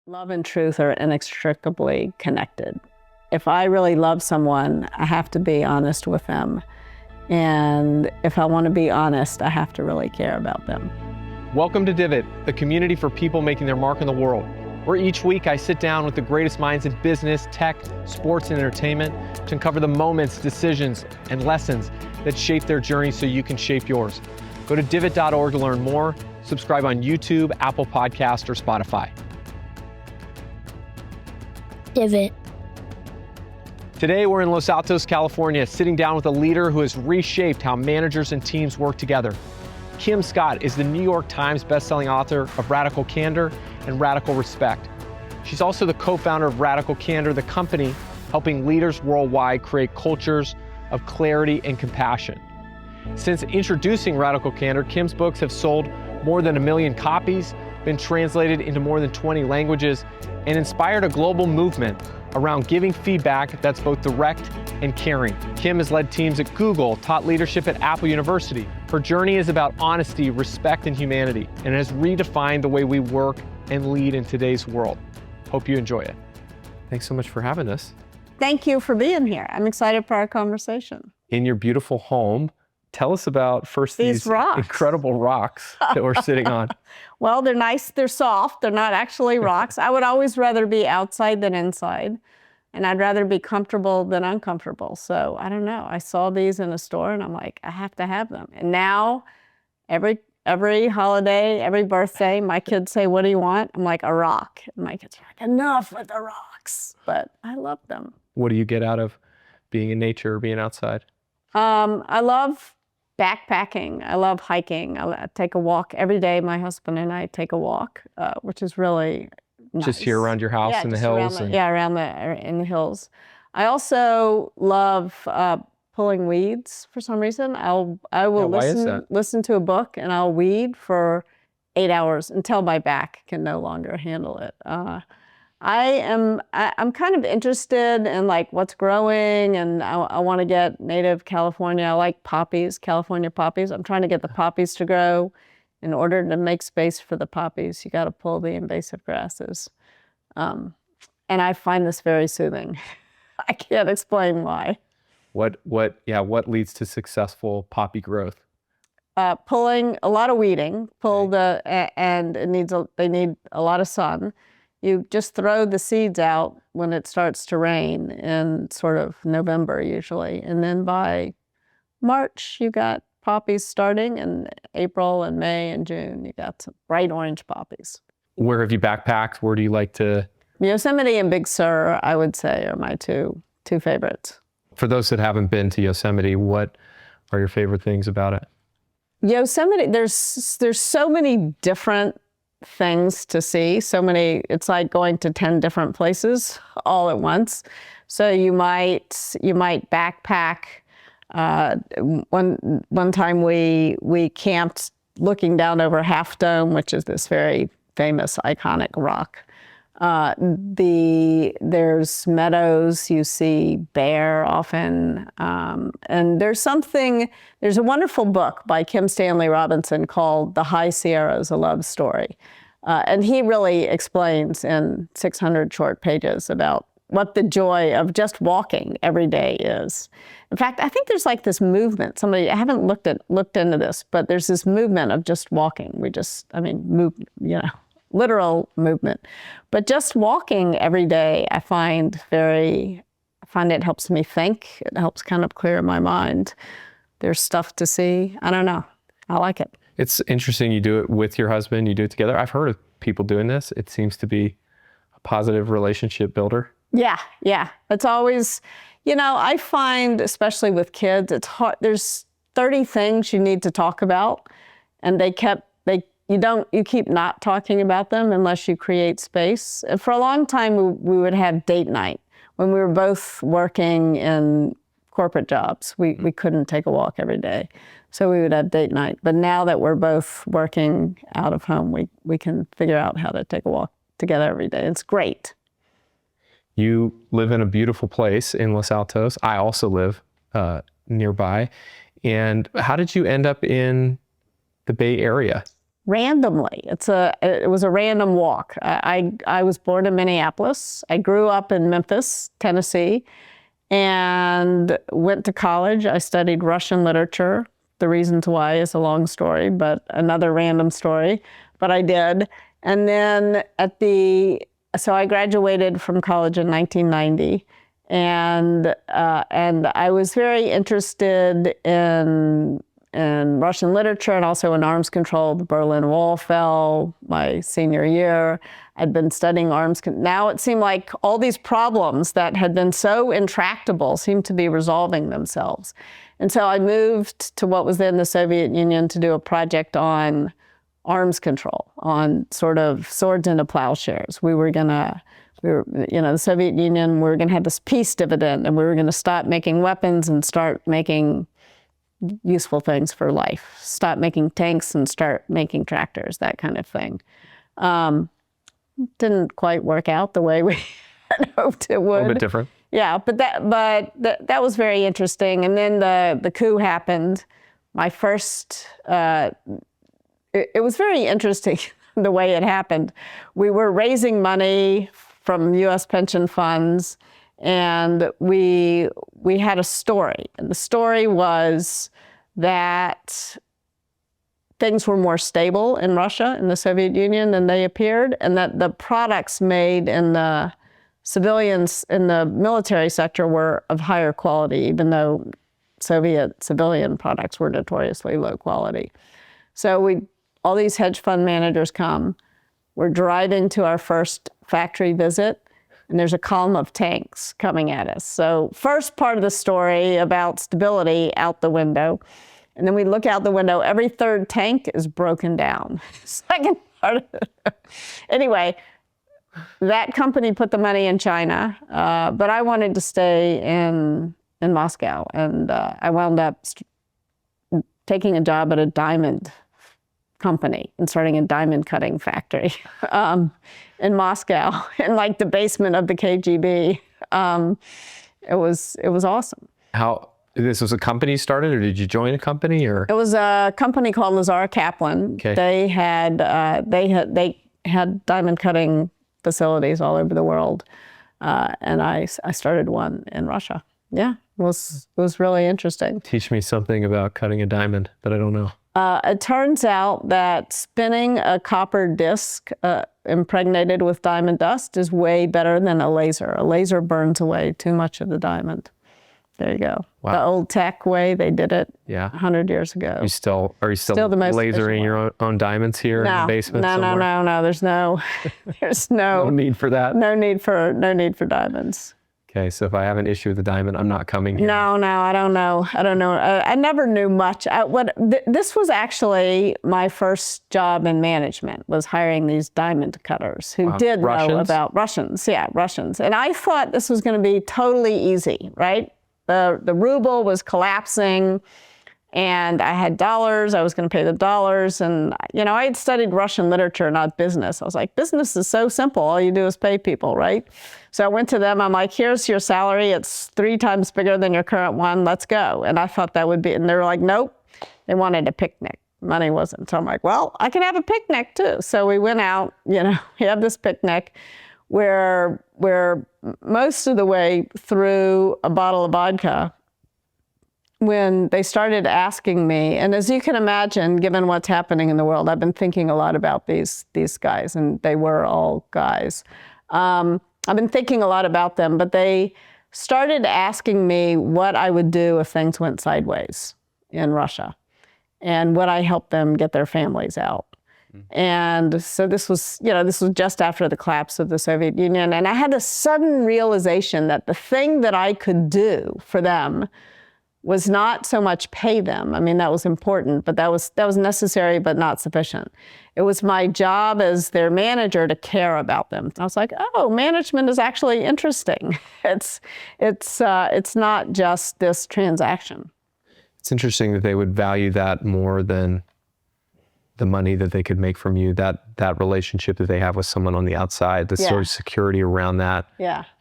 Love and truth are inextricably connected. If I really love someone, I have to be honest with them. And if I want to be honest, I have to really care about them. Welcome to Divot, the community for people making their mark in the world, where each week I sit down with the greatest minds in business, tech, sports, and entertainment to uncover the moments, decisions, and lessons that shape their journey so you can shape yours. Go to divot.org to learn more. Subscribe on YouTube, Apple Podcasts, or Spotify. Divot. Today we're in Los Altos, California, sitting down with a leader who has reshaped how managers and teams work together. Kim Scott is the New York Times bestselling author of Radical Candor and Radical Respect. She's also the co-founder of Radical Candor, the company helping leaders worldwide create cultures of clarity and compassion. Since introducing Radical Candor, Kim's books have sold more than 1 million copies, been translated into more than 20 languages, and inspired a global movement around giving feedback that's both direct and caring. Kim has led teams at Google, taught leadership at Apple University. Her journey is about honesty, respect, and humanity, and has redefined the way we work and lead in today's world. Hope you enjoy it. Thanks so much for having us. Thank you for being here. I'm excited for our conversation. In your beautiful home, tell us about first these rocks. Incredible rocks that we're sitting on. Well, they're nice, they're soft, they're not actually rocks. I would always rather be outside than inside, and I'd rather be comfortable than uncomfortable. So I don't know, I saw these in a store and I'm like, I have to have them. And now every holiday, every birthday, my kids say, what do you want? I'm like, a rock. And my kids are like, enough with the rocks. But I love them. What do you get out of being in nature or being outside? I love backpacking. I love hiking. I take a walk every day. My husband and I take a walk, which is really nice. Just here around your house in the hills? In the hills. I also love pulling weeds for some reason. I will listen to a book and I'll weed for 8 hours until my back can no longer handle it. I'm kind of interested in like what's growing, and I want to get native California. I like poppies, California poppies. I'm trying to get the poppies to grow. In order to make space for the poppies, you got to pull the invasive grasses. And I find this very soothing. I can't explain why. What leads to successful poppy growth? Pulling, a lot of weeding, and they need a lot of sun. You just throw the seeds out when it starts to rain in sort of November usually. And then by March, you got poppies starting, and April and May and June, you got some bright orange poppies. Where have you backpacked? Where do you like to? Yosemite and Big Sur, I would say, are my two favorites. For those that haven't been to Yosemite, what are your favorite things about it? Yosemite, there's so many different things to see. It's like going to 10 different places all at once. So you might backpack. One time we camped looking down over Half Dome, which is this very famous, iconic rock. There's meadows, you see bear often, and there's a wonderful book by Kim Stanley Robinson called The High Sierras, A Love Story. And he really explains in 600 short pages about what the joy of just walking every day is. In fact, I think there's like this movement. I haven't looked into this, but there's this movement of just walking. Literal movement. But just walking every day, I find it helps me think. It helps kind of clear my mind. There's stuff to see. I don't know. I like it. It's interesting you do it with your husband, you do it together. I've heard of people doing this. It seems to be a positive relationship builder. Yeah. It's always, I find, especially with kids, it's hard. There's 30 things you need to talk about, and you keep not talking about them unless you create space. And for a long time, we would have date night. When we were both working in corporate jobs, we couldn't take a walk every day. So we would have date night. But now that we're both working out of home, we can figure out how to take a walk together every day. It's great. You live in a beautiful place in Los Altos. I also live nearby. And how did you end up in the Bay Area? randomly. It was a random walk. I was born in Minneapolis. I grew up in Memphis, Tennessee, and went to college. I studied Russian literature. The reasons why is a long story, but another random story, but I did. And then so I graduated from college in 1990, and I was very interested in Russian literature and also in arms control. The Berlin Wall fell my senior year. I'd been studying now it seemed like all these problems that had been so intractable seemed to be resolving themselves. And so I moved to what was then the Soviet Union to do a project on arms control, on sort of swords into plowshares. The Soviet Union, we were going to have this peace dividend, and we were going to stop making weapons and start making useful things for life. Stop making tanks and start making tractors, that kind of thing. Didn't quite work out the way we had hoped it would. A little bit different. Yeah, but that was very interesting. And then the coup happened. My first, it was very interesting the way it happened. We were raising money from U.S. pension funds, and we had a story. And the story was that things were more stable in Russia, in the Soviet Union, than they appeared, and that the products made in the civilians, in the military sector, were of higher quality, even though Soviet civilian products were notoriously low quality. So all these hedge fund managers come. We're driving to our first factory visit, and there's a column of tanks coming at us. So first part of the story about stability out the window. And then we look out the window, every third tank is broken down. Second part of it. Anyway, that company put the money in China, but I wanted to stay in Moscow. And I wound up taking a job at a diamond company and starting a diamond cutting factory in Moscow, in like the basement of the KGB. It was awesome. This was a company started, or did you join a company, or? It was a company called Lazar Kaplan. Okay. They had diamond cutting facilities all over the world, and I started one in Russia. Yeah, it was really interesting. Teach me something about cutting a diamond that I don't know. It turns out that spinning a copper disc impregnated with diamond dust is way better than a laser. A laser burns away too much of the diamond. There you go. Wow. The old tech way they did it 100 years ago. Are you still lasering your own diamonds here in the basement somewhere? No. There's no no need for that. No need for diamonds. Okay, so if I have an issue with the diamond, I'm not coming here. No, I don't know. I never knew much. This was actually my first job in management, was hiring these diamond cutters who did know about Russians. Yeah, Russians. And I thought this was going to be totally easy, right? The ruble was collapsing, and I had dollars. I was going to pay the dollars. And, I had studied Russian literature, not business. I was like, business is so simple. All you do is pay people, right? So I went to them. I'm like, here's your salary. It's 3 times bigger than your current one. Let's go. And I thought that would be, and they were like, nope. They wanted a picnic. Money wasn't. So I'm like, well, I can have a picnic too. So we went out, we had this picnic where most of the way through a bottle of vodka, when they started asking me, and as you can imagine, given what's happening in the world, I've been thinking a lot about these guys, and they were all guys. I've been thinking a lot about them, but they started asking me what I would do if things went sideways in Russia, and would I help them get their families out. And so this was just after the collapse of the Soviet Union, and I had a sudden realization that the thing that I could do for them was not so much pay them. I mean, that was important, but that was necessary, but not sufficient. It was my job as their manager to care about them. I was like, oh, management is actually interesting. It's not just this transaction. It's interesting that they would value that more than the money that they could make from you, that relationship that they have with someone on the outside, the sort of security around that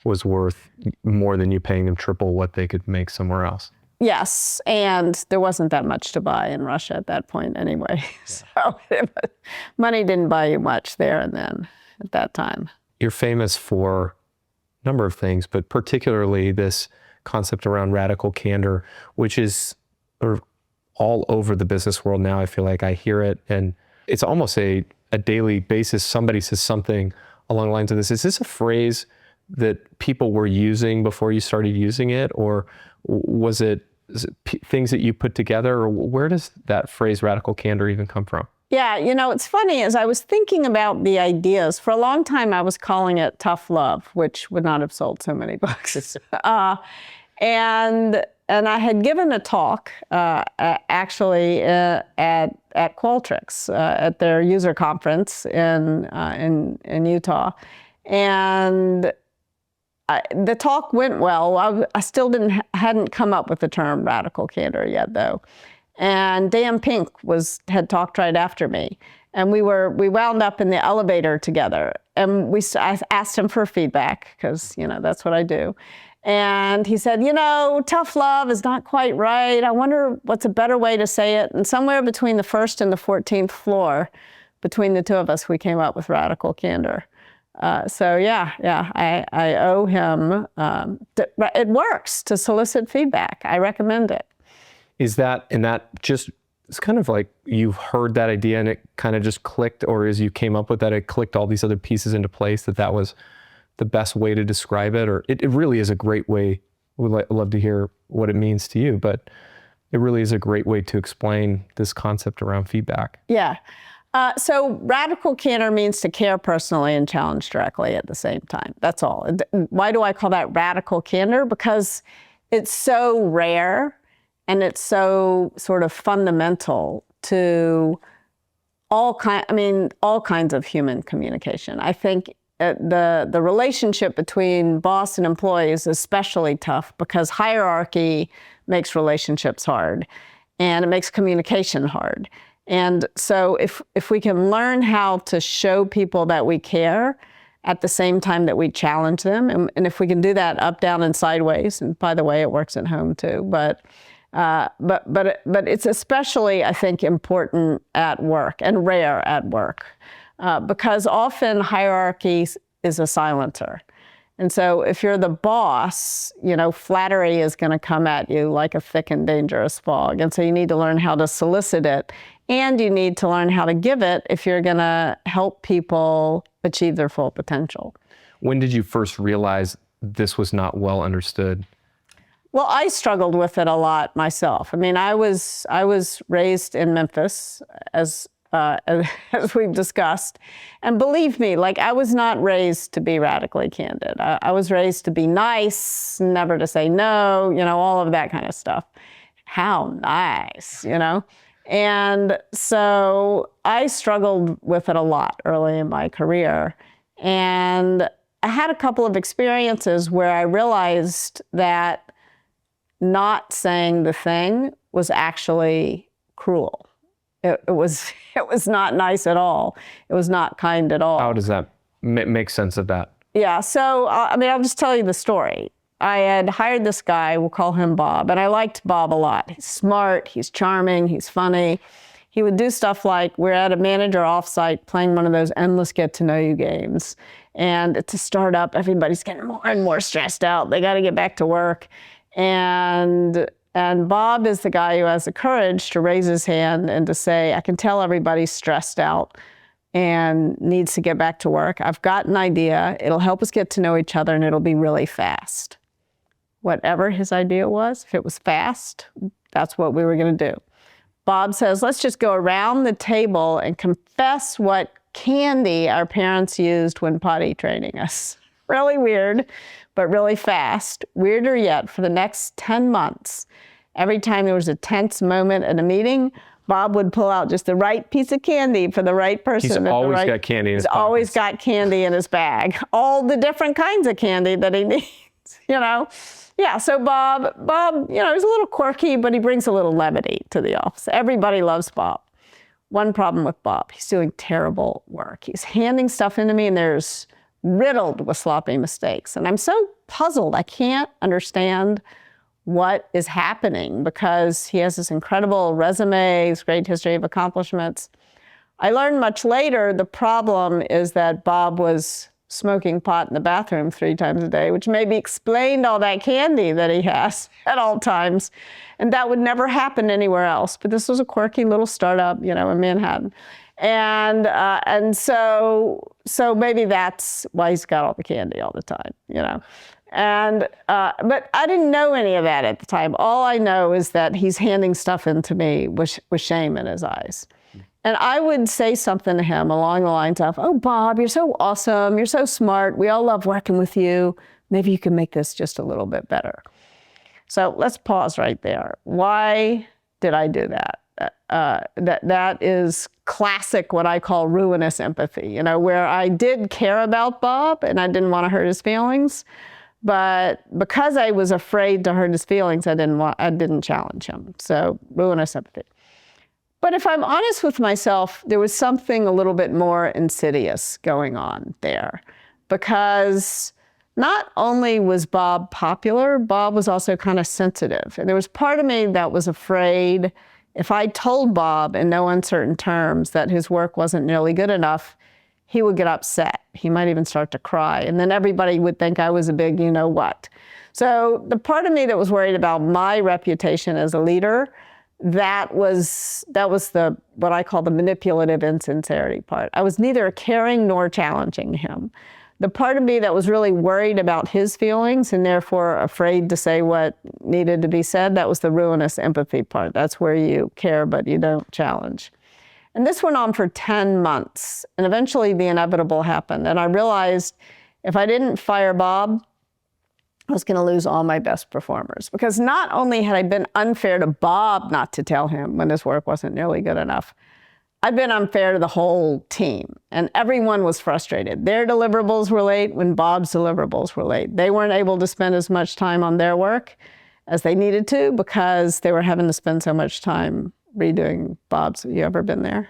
was worth more than you paying them triple what they could make somewhere else. Yes, and there wasn't that much to buy in Russia at that point anyway. So money didn't buy you much there and then at that time. You're famous for a number of things, but particularly this concept around radical candor, which is all over the business world now. I feel like I hear it, and it's almost a daily basis. Somebody says something along the lines of this. Is this a phrase that people were using before you started using it, or was it things that you put together, or where does that phrase radical candor even come from? Yeah, it's funny, as I was thinking about the ideas, for a long time I was calling it tough love, which would not have sold so many books. And I had given a talk actually at Qualtrics at their user conference in Utah, and the talk went well. I still hadn't come up with the term radical candor yet, though. And Dan Pink had talked right after me, and we wound up in the elevator together. And I asked him for feedback because that's what I do. And he said, tough love is not quite right. I wonder what's a better way to say it. And somewhere between the first and the 14th floor, between the two of us, we came up with radical candor. So I owe him. It works to solicit feedback. I recommend it. Is that, and that just, it's kind of like you've heard that idea and it kind of just clicked, or as you came up with that, it clicked all these other pieces into place, that was the best way to describe it? Or it really is a great way. We'd love to hear what it means to you, but it really is a great way to explain this concept around feedback. Yeah. So radical candor means to care personally and challenge directly at the same time. That's all. Why do I call that radical candor? Because it's so rare and it's so sort of fundamental to all kinds of human communication. I think the relationship between boss and employee is especially tough because hierarchy makes relationships hard and it makes communication hard. And so if we can learn how to show people that we care at the same time that we challenge them, and if we can do that up, down, and sideways, and by the way, it works at home too, but it's especially, I think, important at work and rare at work because often hierarchy is a silencer. And so if you're the boss, flattery is going to come at you like a thick and dangerous fog. And so you need to learn how to solicit it, and you need to learn how to give it if you're going to help people achieve their full potential. When did you first realize this was not well understood? Well, I struggled with it a lot myself. I mean, I was raised in Memphis, as we've discussed, and believe me, I was not raised to be radically candid. I was raised to be nice, never to say no, all of that kind of stuff. How nice, And so I struggled with it a lot early in my career, and I had a couple of experiences where I realized that not saying the thing was actually cruel. It was not nice at all. It was not kind at all. How does that make sense of that? Yeah, so I'll just tell you the story. I had hired this guy, we'll call him Bob, and I liked Bob a lot. He's smart, he's charming, he's funny. He would do stuff like, we're at a manager offsite playing one of those endless get-to-know-you games. And it's a startup, everybody's getting more and more stressed out. They got to get back to work. And Bob is the guy who has the courage to raise his hand and to say, I can tell everybody's stressed out and needs to get back to work. I've got an idea. It'll help us get to know each other and it'll be really fast. Whatever his idea was, if it was fast, that's what we were going to do. Bob says, let's just go around the table and confess what candy our parents used when potty training us. Really weird, but really fast. Weirder yet, for the next 10 months, every time there was a tense moment at a meeting, Bob would pull out just the right piece of candy for the right person. He's always got candy in his pockets. He's always got candy in his bag. All the different kinds of candy that he needs, Yeah, so Bob, he's a little quirky, but he brings a little levity to the office. Everybody loves Bob. One problem with Bob, he's doing terrible work. He's handing stuff into me and there's riddled with sloppy mistakes. And I'm so puzzled. I can't understand what is happening because he has this incredible resume, this great history of accomplishments. I learned much later the problem is that Bob was smoking pot in the bathroom 3 times a day, which maybe explained all that candy that he has at all times. And that would never happen anywhere else. But this was a quirky little startup, you know, in Manhattan. And so maybe that's why he's got all the candy all the time, you know. And but I didn't know any of that at the time. All I know is that he's handing stuff into me with shame in his eyes. And I would say something to him along the lines of, "Oh, Bob, you're so awesome. You're so smart. We all love working with you. Maybe you can make this just a little bit better." So let's pause right there. Why did I do that? That is classic, what I call ruinous empathy, you know, where I did care about Bob and I didn't want to hurt his feelings. But because I was afraid to hurt his feelings, I didn't challenge him. So ruinous empathy. But if I'm honest with myself, there was something a little bit more insidious going on there. Because not only was Bob popular, Bob was also kind of sensitive. And there was part of me that was afraid if I told Bob in no uncertain terms that his work wasn't nearly good enough, he would get upset. He might even start to cry. And then everybody would think I was a big you-know-what. So the part of me that was worried about my reputation as a leader, that was the what I call the manipulative insincerity part. I was neither caring nor challenging him. The part of me that was really worried about his feelings and therefore afraid to say what needed to be said, that was the ruinous empathy part. That's where you care but you don't challenge. And this went on for 10 months. And eventually the inevitable happened. And I realized if I didn't fire Bob, I was going to lose all my best performers. Because not only had I been unfair to Bob not to tell him when his work wasn't nearly good enough, I'd been unfair to the whole team. And everyone was frustrated. Their deliverables were late when Bob's deliverables were late. They weren't able to spend as much time on their work as they needed to because they were having to spend so much time redoing Bob's. Have you ever been there?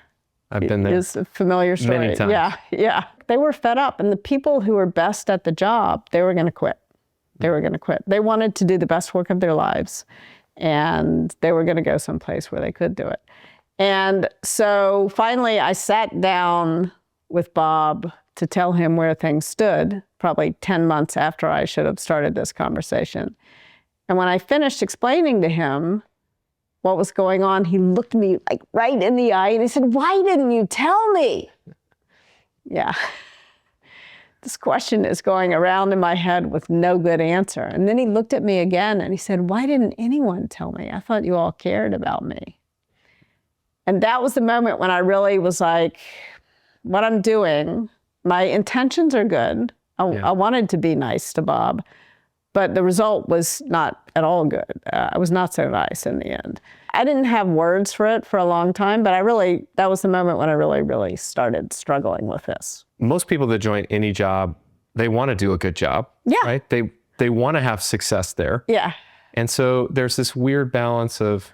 I've been there. It's a familiar story. Many times. Yeah. They were fed up. And the people who were best at the job, they were going to quit. They were going to quit. They wanted to do the best work of their lives. And they were going to go someplace where they could do it. And so finally, I sat down with Bob to tell him where things stood, probably 10 months after I should have started this conversation. And when I finished explaining to him what was going on, he looked me like right in the eye and he said, "Why didn't you tell me?" Yeah. This question is going around in my head with no good answer. And then he looked at me again and he said, "Why didn't anyone tell me? I thought you all cared about me." And that was the moment when I really was like, what I'm doing, my intentions are good. I wanted to be nice to Bob, but the result was not at all good. I was not so nice in the end. I didn't have words for it for a long time, but that was the moment when I really started struggling with this. Most people that join any job, they want to do a good job, right? They want to have success there. Yeah. And so there's this weird balance of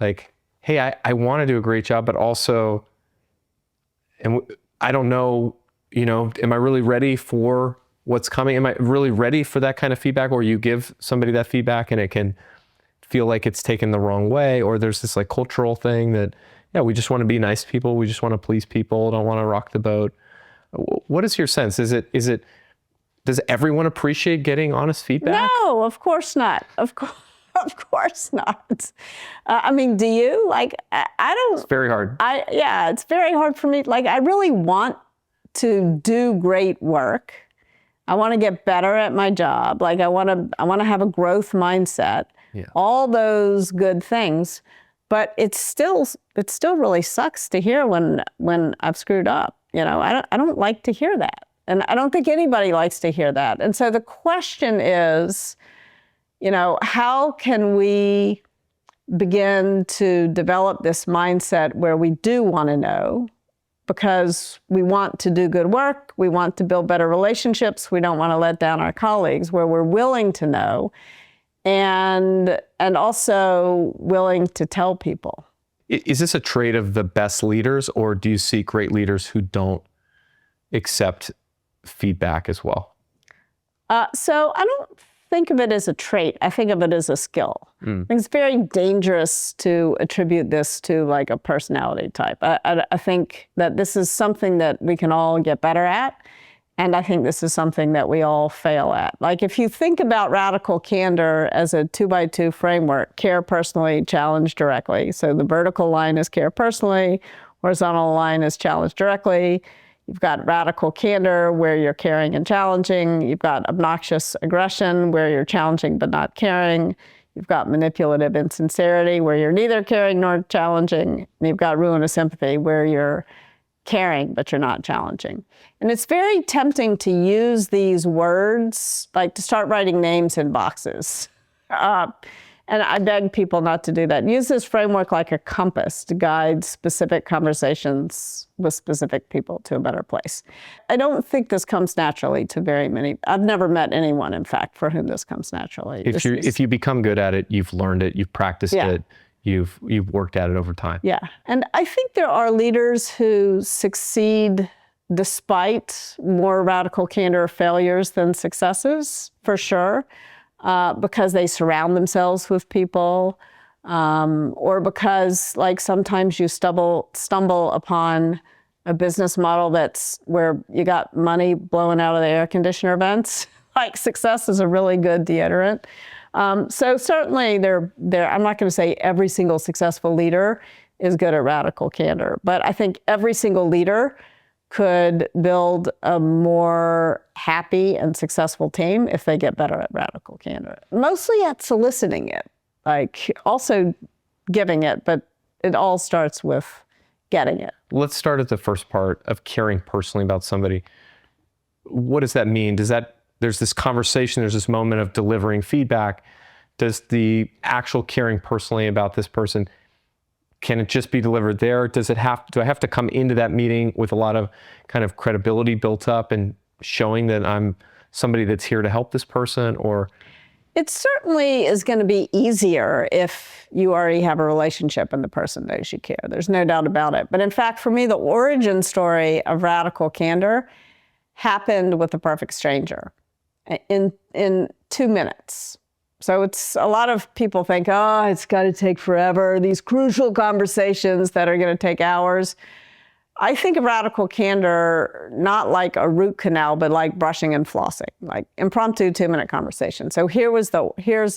like, hey, I want to do a great job, but also, and I don't know, you know, am I really ready for what's coming? Am I really ready for that kind of feedback? Or you give somebody that feedback and it can feel like it's taken the wrong way, or there's this like cultural thing that, we just want to be nice to people. We just want to please people. Don't want to rock the boat. What is your sense? Does everyone appreciate getting honest feedback? No, of course not. Of course not. I mean, do you? Like, I don't. It's very hard. It's very hard for me. Like, I really want to do great work. I want to get better at my job. Like, I want to have a growth mindset. Yeah. All those good things. But it still really sucks to hear when I've screwed up. You know, I don't like to hear that. And I don't think anybody likes to hear that. And so the question is, you know, how can we begin to develop this mindset where we do want to know because we want to do good work, we want to build better relationships, we don't want to let down our colleagues, where we're willing to know and also willing to tell people. Is this a trait of the best leaders, or do you see great leaders who don't accept feedback as well? So I don't think of it as a trait. I think of it as a skill. I think it's very dangerous to attribute this to like a personality type. I think that this is something that we can all get better at. And I think this is something that we all fail at. Like if you think about radical candor as a 2x2 framework, care personally, challenge directly. So the vertical line is care personally, horizontal line is challenge directly. You've got radical candor where you're caring and challenging. You've got obnoxious aggression where you're challenging but not caring. You've got manipulative insincerity where you're neither caring nor challenging. And you've got ruinous sympathy where you're caring, but you're not challenging. And it's very tempting to use these words, like to start writing names in boxes. And I beg people not to do that. Use this framework like a compass to guide specific conversations with specific people to a better place. I don't think this comes naturally to very many. I've never met anyone, in fact, for whom this comes naturally. If you become good at it, you've learned it, you've practiced it, you've worked at it over time. Yeah, and I think there are leaders who succeed despite more radical candor failures than successes, for sure, because they surround themselves with people, or because like sometimes you stumble upon a business model that's where you got money blowing out of the air conditioner vents. Like success is a really good deodorant. So certainly I'm not going to say every single successful leader is good at radical candor, but I think every single leader could build a more happy and successful team if they get better at radical candor. Mostly at soliciting it, like also giving it, but it all starts with getting it. Let's start at the first part of caring personally about somebody. What does that mean? There's this conversation, there's this moment of delivering feedback. Does the actual caring personally about this person, can it just be delivered there? Do I have to come into that meeting with a lot of kind of credibility built up and showing that I'm somebody that's here to help this person? Or it certainly is going to be easier if you already have a relationship and the person knows you care. There's no doubt about it. But in fact, for me, the origin story of radical candor happened with a perfect stranger in 2 minutes. So it's a lot of people think, oh, it's got to take forever, these crucial conversations that are going to take hours. I think of radical candor not like a root canal, but like brushing and flossing, like impromptu 2-minute conversation. So here's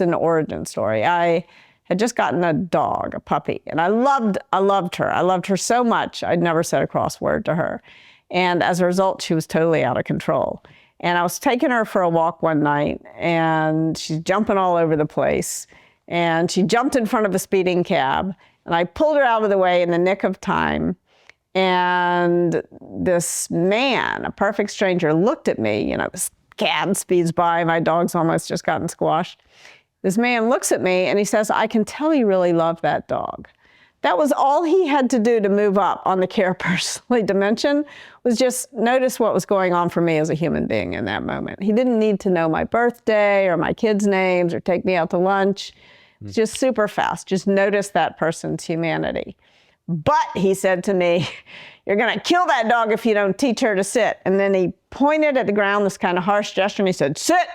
an origin story. I had just gotten a dog, a puppy, and I loved her. I loved her so much. I'd never said a cross word to her. And as a result, she was totally out of control. And I was taking her for a walk one night, and she's jumping all over the place. And she jumped in front of a speeding cab, and I pulled her out of the way in the nick of time. And this man, a perfect stranger, looked at me. This cab speeds by, my dog's almost just gotten squashed. This man looks at me, and he says, I can tell you really love that dog. That was all he had to do to move up on the care personally dimension, was just notice what was going on for me as a human being in that moment. He didn't need to know my birthday or my kids' names or take me out to lunch. It's just super fast. Just notice that person's humanity. But he said to me, you're going to kill that dog if you don't teach her to sit. And then he pointed at the ground, this kind of harsh gesture, and he said, sit.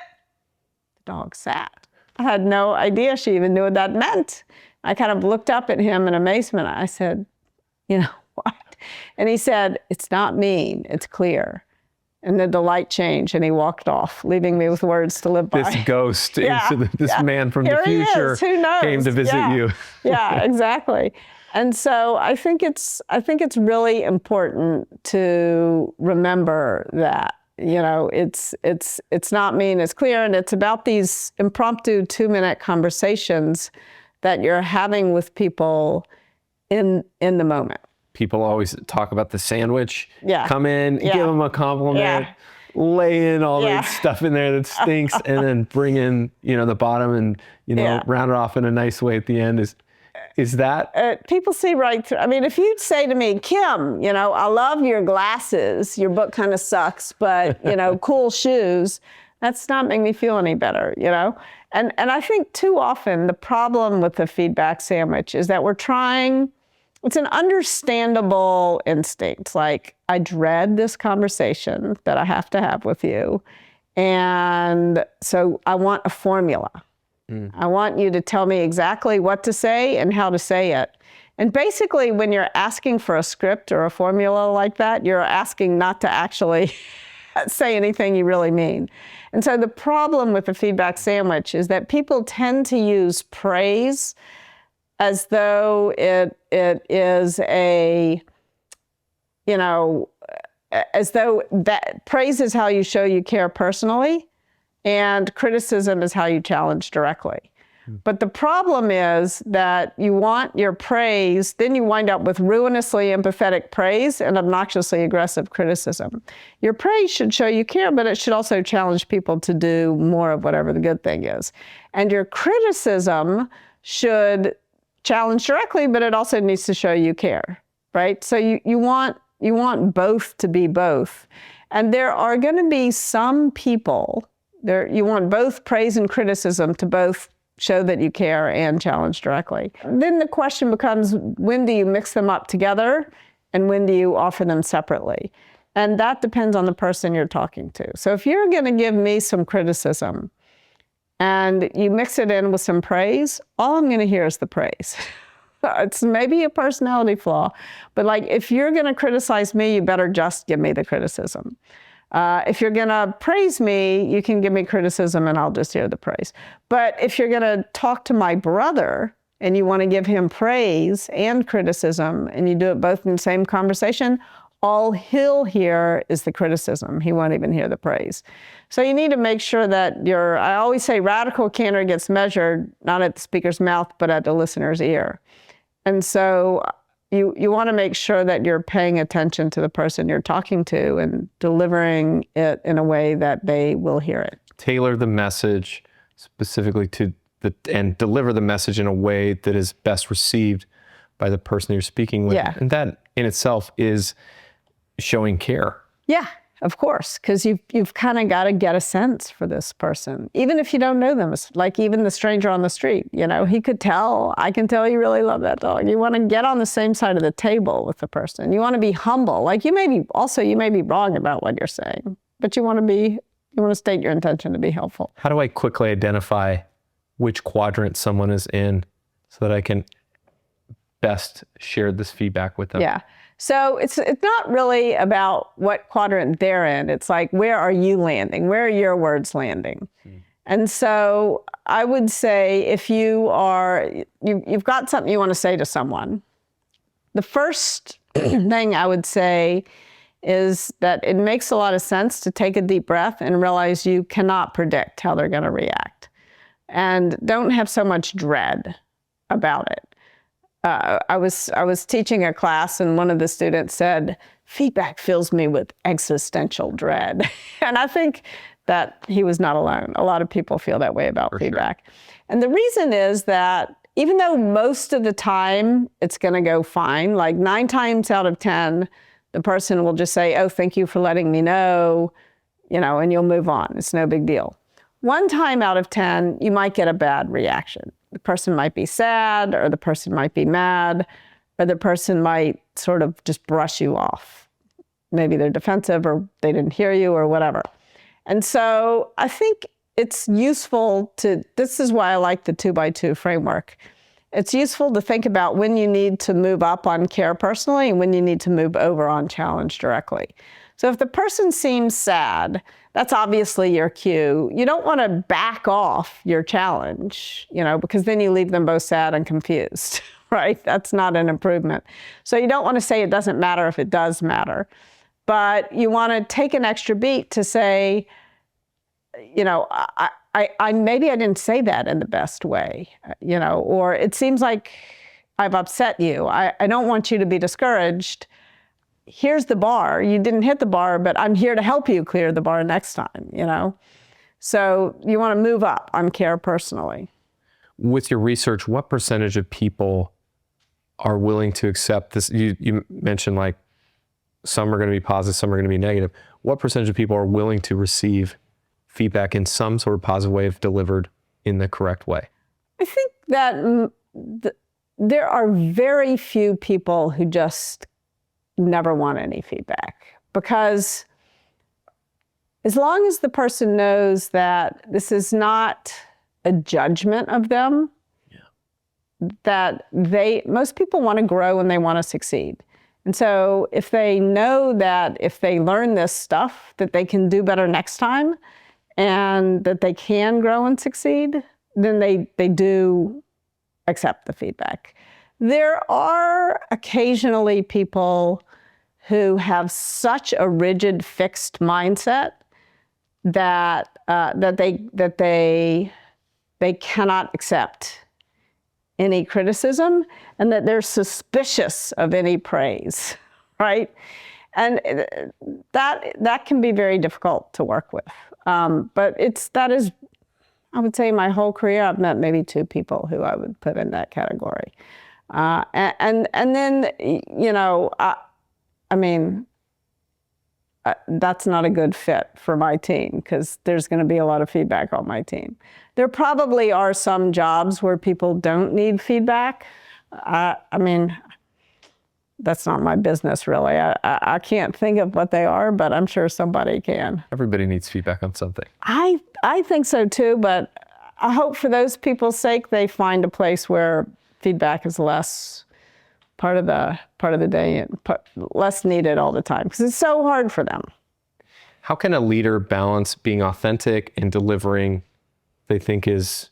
The dog sat. I had no idea she even knew what that meant. I kind of looked up at him in amazement. I said, what? And he said, it's not mean, it's clear. And then the light changed, and he walked off, leaving me with words to live by. This ghost, this man from the future came to visit you. Yeah, exactly. And so I think it's really important to remember that. It's not mean, it's clear, and it's about these impromptu 2-minute conversations that you're having with people in the moment. People always talk about the sandwich. Yeah. Come in, give them a compliment, lay in all that stuff in there that stinks, and then bring in, the bottom and, round it off in a nice way at the end. Is that? People see right through. I mean, if you'd say to me, Kim, I love your glasses. Your book kind of sucks, but, cool shoes. That's not making me feel any better, And I think too often the problem with the feedback sandwich is that it's an understandable instinct. Like, I dread this conversation that I have to have with you. And so I want a formula. I want you to tell me exactly what to say and how to say it. And basically, when you're asking for a script or a formula like that, you're asking not to actually say anything you really mean. And so the problem with the feedback sandwich is that people tend to use praise as though it is a, you know, as though that praise is how you show you care personally, and criticism is how you challenge directly. But the problem is that you want your praise, then you wind up with ruinously empathetic praise and obnoxiously aggressive criticism. Your praise should show you care, but it should also challenge people to do more of whatever the good thing is. And your criticism should challenge directly, but it also needs to show you care, right? So you want both to be both. And there are going to be some people, you want both praise and criticism to both show that you care and challenge directly. Then the question becomes, when do you mix them up together and when do you offer them separately? And that depends on the person you're talking to. So if you're going to give me some criticism and you mix it in with some praise, all I'm going to hear is the praise. It's maybe a personality flaw, but like if you're going to criticize me, you better just give me the criticism. If you're going to praise me, you can give me criticism and I'll just hear the praise. But if you're going to talk to my brother and you want to give him praise and criticism and you do it both in the same conversation, all he'll hear is the criticism. He won't even hear the praise. So you need to make sure that I always say radical candor gets measured not at the speaker's mouth, but at the listener's ear. And so you want to make sure that you're paying attention to the person you're talking to and delivering it in a way that they will hear it. Tailor the message specifically and deliver the message in a way that is best received by the person you're speaking with. Yeah. And that in itself is showing care. Yeah, of course, because you've kind of got to get a sense for this person, even if you don't know them. It's like even the stranger on the street, he could tell, I can tell you really love that dog. You want to get on the same side of the table with the person. You want to be humble. Like you may be wrong about what you're saying, but you want to state your intention to be helpful. How do I quickly identify which quadrant someone is in so that I can best share this feedback with them? Yeah. So it's not really about what quadrant they're in. It's like, where are you landing? Where are your words landing? And so I would say if you've got something you want to say to someone, the first thing I would say is that it makes a lot of sense to take a deep breath and realize you cannot predict how they're going to react. And don't have so much dread about it. I was teaching a class and one of the students said, feedback fills me with existential dread. And I think that he was not alone. A lot of people feel that way about feedback. Sure. And the reason is that even though most of the time it's going to go fine, like 9 times out of 10, the person will just say, oh, thank you for letting me know, and you'll move on. It's no big deal. 1 time out of 10, you might get a bad reaction. The person might be sad, or the person might be mad, or the person might sort of just brush you off. Maybe they're defensive, or they didn't hear you, or whatever. And so I think it's useful this is why I like the 2x2 framework. It's useful to think about when you need to move up on care personally and when you need to move over on challenge directly. So if the person seems sad, that's obviously your cue. You don't want to back off your challenge, because then you leave them both sad and confused, right? That's not an improvement. So you don't want to say it doesn't matter if it does matter. But you want to take an extra beat to say, maybe I didn't say that in the best way, or it seems like I've upset you. I don't want you to be discouraged. Here's the bar. You didn't hit the bar, but I'm here to help you clear the bar next time, So you want to move up on care personally. With your research, what percentage of people are willing to accept this? You mentioned like some are going to be positive, some are going to be negative. What percentage of people are willing to receive feedback in some sort of positive way if delivered in the correct way? I think that there are very few people who just never want any feedback, because as long as the person knows that this is not a judgment of them, that most people want to grow and they want to succeed. And so if they know that if they learn this stuff, that they can do better next time and that they can grow and succeed, then they do accept the feedback. There are occasionally people who have such a rigid, fixed mindset that they cannot accept any criticism, and that they're suspicious of any praise, right? And that can be very difficult to work with. But that is, I would say, my whole career, I've met maybe 2 people who I would put in that category. And then, you know, I mean, that's not a good fit for my team because there's going to be a lot of feedback on my team. There probably are some jobs where people don't need feedback. I mean, that's not my business, really. I can't think of what they are, but I'm sure somebody can. Everybody needs feedback on something. I think so too, but I hope for those people's sake they find a place where feedback is less part of the day and less needed all the time because it's so hard for them. How can a leader balance being authentic and delivering they think is,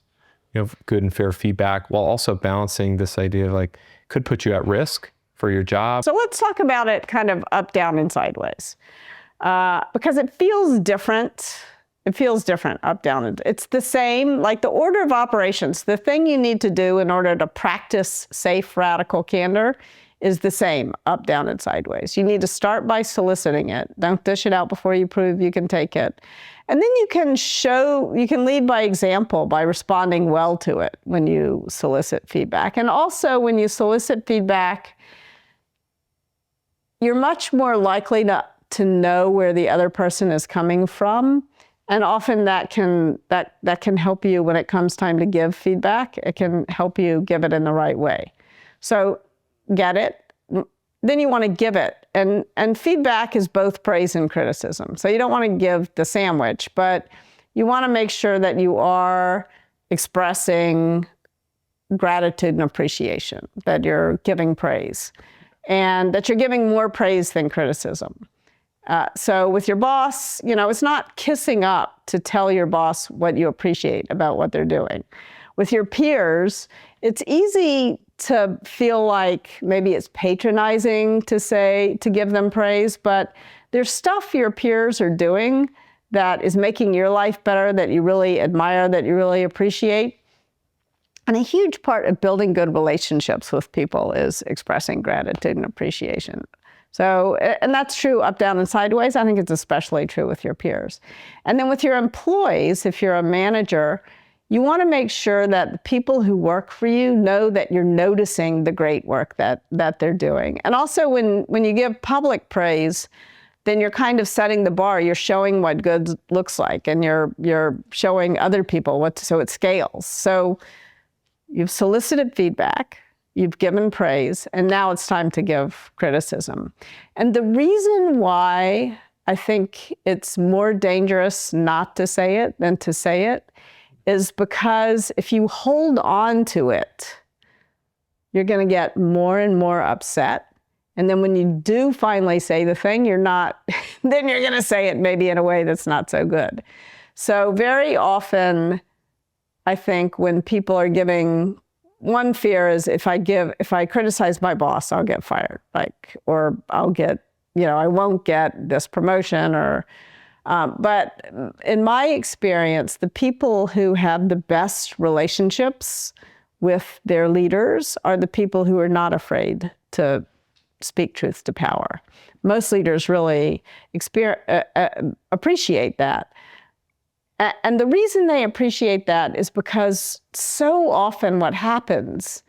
you know, good and fair feedback while also balancing this idea of like could put you at risk for your job? So let's talk about it kind of up, down, and sideways because it feels different. It feels different up, down. It's the same, like the order of operations. The thing you need to do in order to practice safe radical candor is the same up, down, and sideways. You need to start by soliciting it. Don't dish it out before you prove you can take it. And then you can lead by example by responding well to it when you solicit feedback. And also when you solicit feedback, you're much more likely to know where the other person is coming from. And often that can help you when it comes time to give feedback. It can help you give it in the right way. So get it, then you want to give it. And feedback is both praise and criticism. So you don't want to give the sandwich, but you want to make sure that you are expressing gratitude and appreciation, that you're giving praise, and that you're giving more praise than criticism. So with your boss, you know, it's not kissing up to tell your boss what you appreciate about what they're doing. With your peers, it's easy to feel like maybe it's patronizing to give them praise, but there's stuff your peers are doing that is making your life better, that you really admire, that you really appreciate. And a huge part of building good relationships with people is expressing gratitude and appreciation. So, and that's true up, down, and sideways. I think it's especially true with your peers. And then with your employees, if you're a manager, you want to make sure that the people who work for you know that you're noticing the great work that they're doing. And also when you give public praise, then you're kind of setting the bar. You're showing what good looks like, and you're showing other people so it scales. So you've solicited feedback. You've given praise, and now it's time to give criticism. And the reason why I think it's more dangerous not to say it than to say it is because if you hold on to it, you're going to get more and more upset. And then when you do finally say the thing, then you're going to say it maybe in a way that's not so good. So very often, I think when people are giving, one fear is if I criticize my boss, I'll get fired, or I'll get, I won't get this promotion, but in my experience, the people who have the best relationships with their leaders are the people who are not afraid to speak truth to power. Most leaders really appreciate that. And the reason they appreciate that is because so often what happens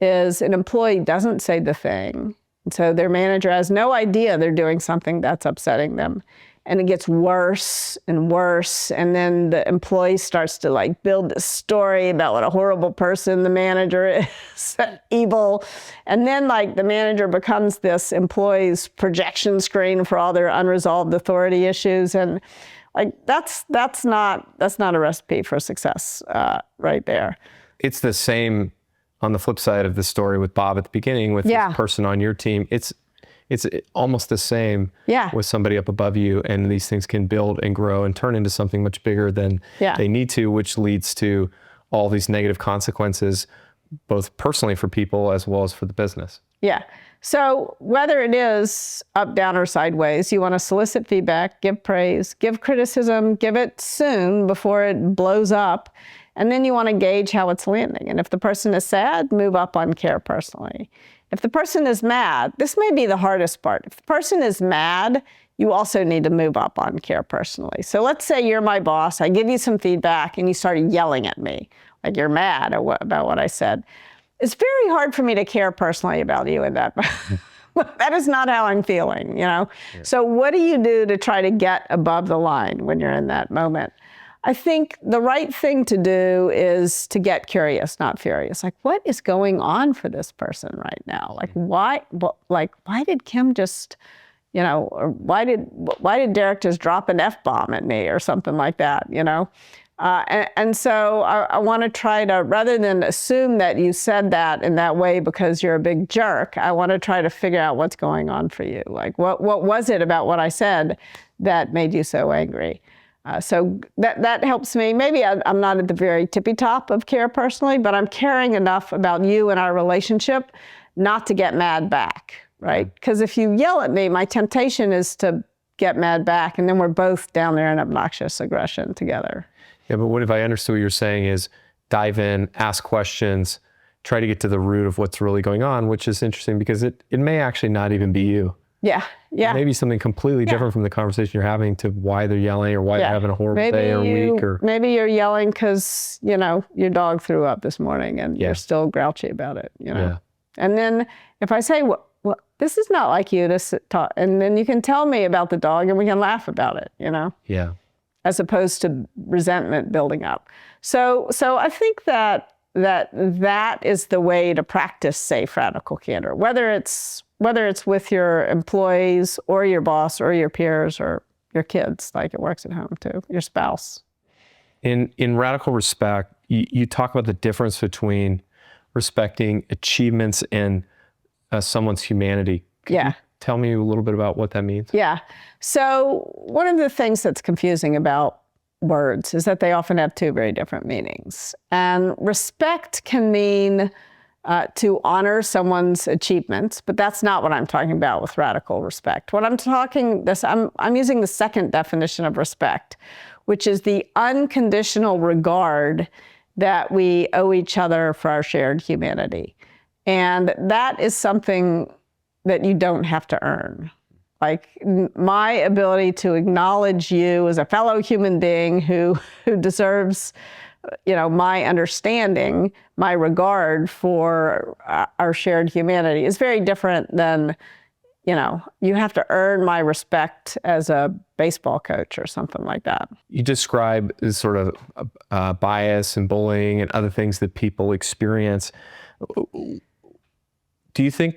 is an employee doesn't say the thing. And so their manager has no idea they're doing something that's upsetting them. and it gets worse and worse. And then the employee starts to like build this story about what a horrible person the manager is, evil. And then like the manager becomes this employee's projection screen for all their unresolved authority issues. And like that's not a recipe for success right there. It's the same on the flip side of the story with Bob at the beginning with this person on your team. It's almost the same with somebody up above you, and these things can build and grow and turn into something much bigger than they need to, which leads to all these negative consequences, both personally for people as well as for the business. Yeah. So whether it is up, down, or sideways, you want to solicit feedback, give praise, give criticism, give it soon before it blows up. And then you want to gauge how it's landing. And if the person is sad, move up on care personally. If the person is mad, this may be the hardest part. If the person is mad, you also need to move up on care personally. So let's say you're my boss, I give you some feedback and you started yelling at me, like you're mad about what I said. It's very hard for me to care personally about you in that. That is not how I'm feeling, you know? Yeah. So what do you do to try to get above the line when you're in that moment? I think the right thing to do is to get curious, not furious. Like, what is going on for this person right now? Like, why did Kim just, you know, or why did Derek just drop an F-bomb at me or something like that, you know? And so I want to try to, rather than assume that you said that in that way because you're a big jerk, I want to try to figure out what's going on for you. Like, what was it about what I said that made you so angry? So that helps me. Maybe I'm not at the very tippy top of care personally, but I'm caring enough about you and our relationship not to get mad back, right? Because if you yell at me, my temptation is to get mad back, and then we're both down there in obnoxious aggression together. Yeah, but what if I understood what you're saying is dive in, ask questions, try to get to the root of what's really going on, which is interesting because it may actually not even be you. Yeah, yeah. Maybe something completely different from the conversation you're having to why they're yelling or why they're having a horrible day or week. Or maybe you're yelling because, you know, your dog threw up this morning and you're still grouchy about it, you know. Yeah. And then if I say, well, this is not like you to talk, and then you can tell me about the dog and we can laugh about it, you know. Yeah. As opposed to resentment building up. So I think that is the way to practice safe radical candor, whether it's with your employees or your boss or your peers or your kids, like it works at home too, your spouse. In radical respect, you talk about the difference between respecting achievements and someone's humanity. Could you tell me a little bit about what that means? Yeah. So one of the things that's confusing about words is that they often have two very different meanings. And respect can mean to honor someone's achievements, but that's not what I'm talking about with radical respect. What I'm using the second definition of respect, which is the unconditional regard that we owe each other for our shared humanity. And that is something that you don't have to earn. Like my ability to acknowledge you as a fellow human being who deserves, you know, my understanding, my regard for our shared humanity is very different than, you know, you have to earn my respect as a baseball coach or something like that. You describe this sort of bias and bullying and other things that people experience. Do you think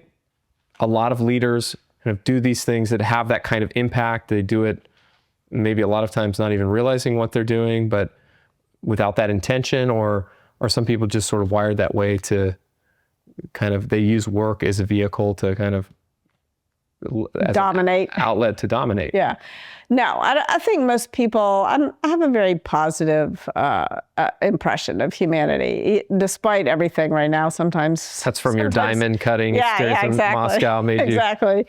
a lot of leaders kind of do these things that have that kind of impact? They do it maybe a lot of times not even realizing what they're doing, but without that intention, or are some people just sort of wired that way to kind of, they use work as a vehicle to kind of dominate, outlet to dominate? Yeah. No, I think most people, I have a very positive impression of humanity, despite everything right now. Sometimes that's from your diamond cutting experience in Moscow made you. Exactly.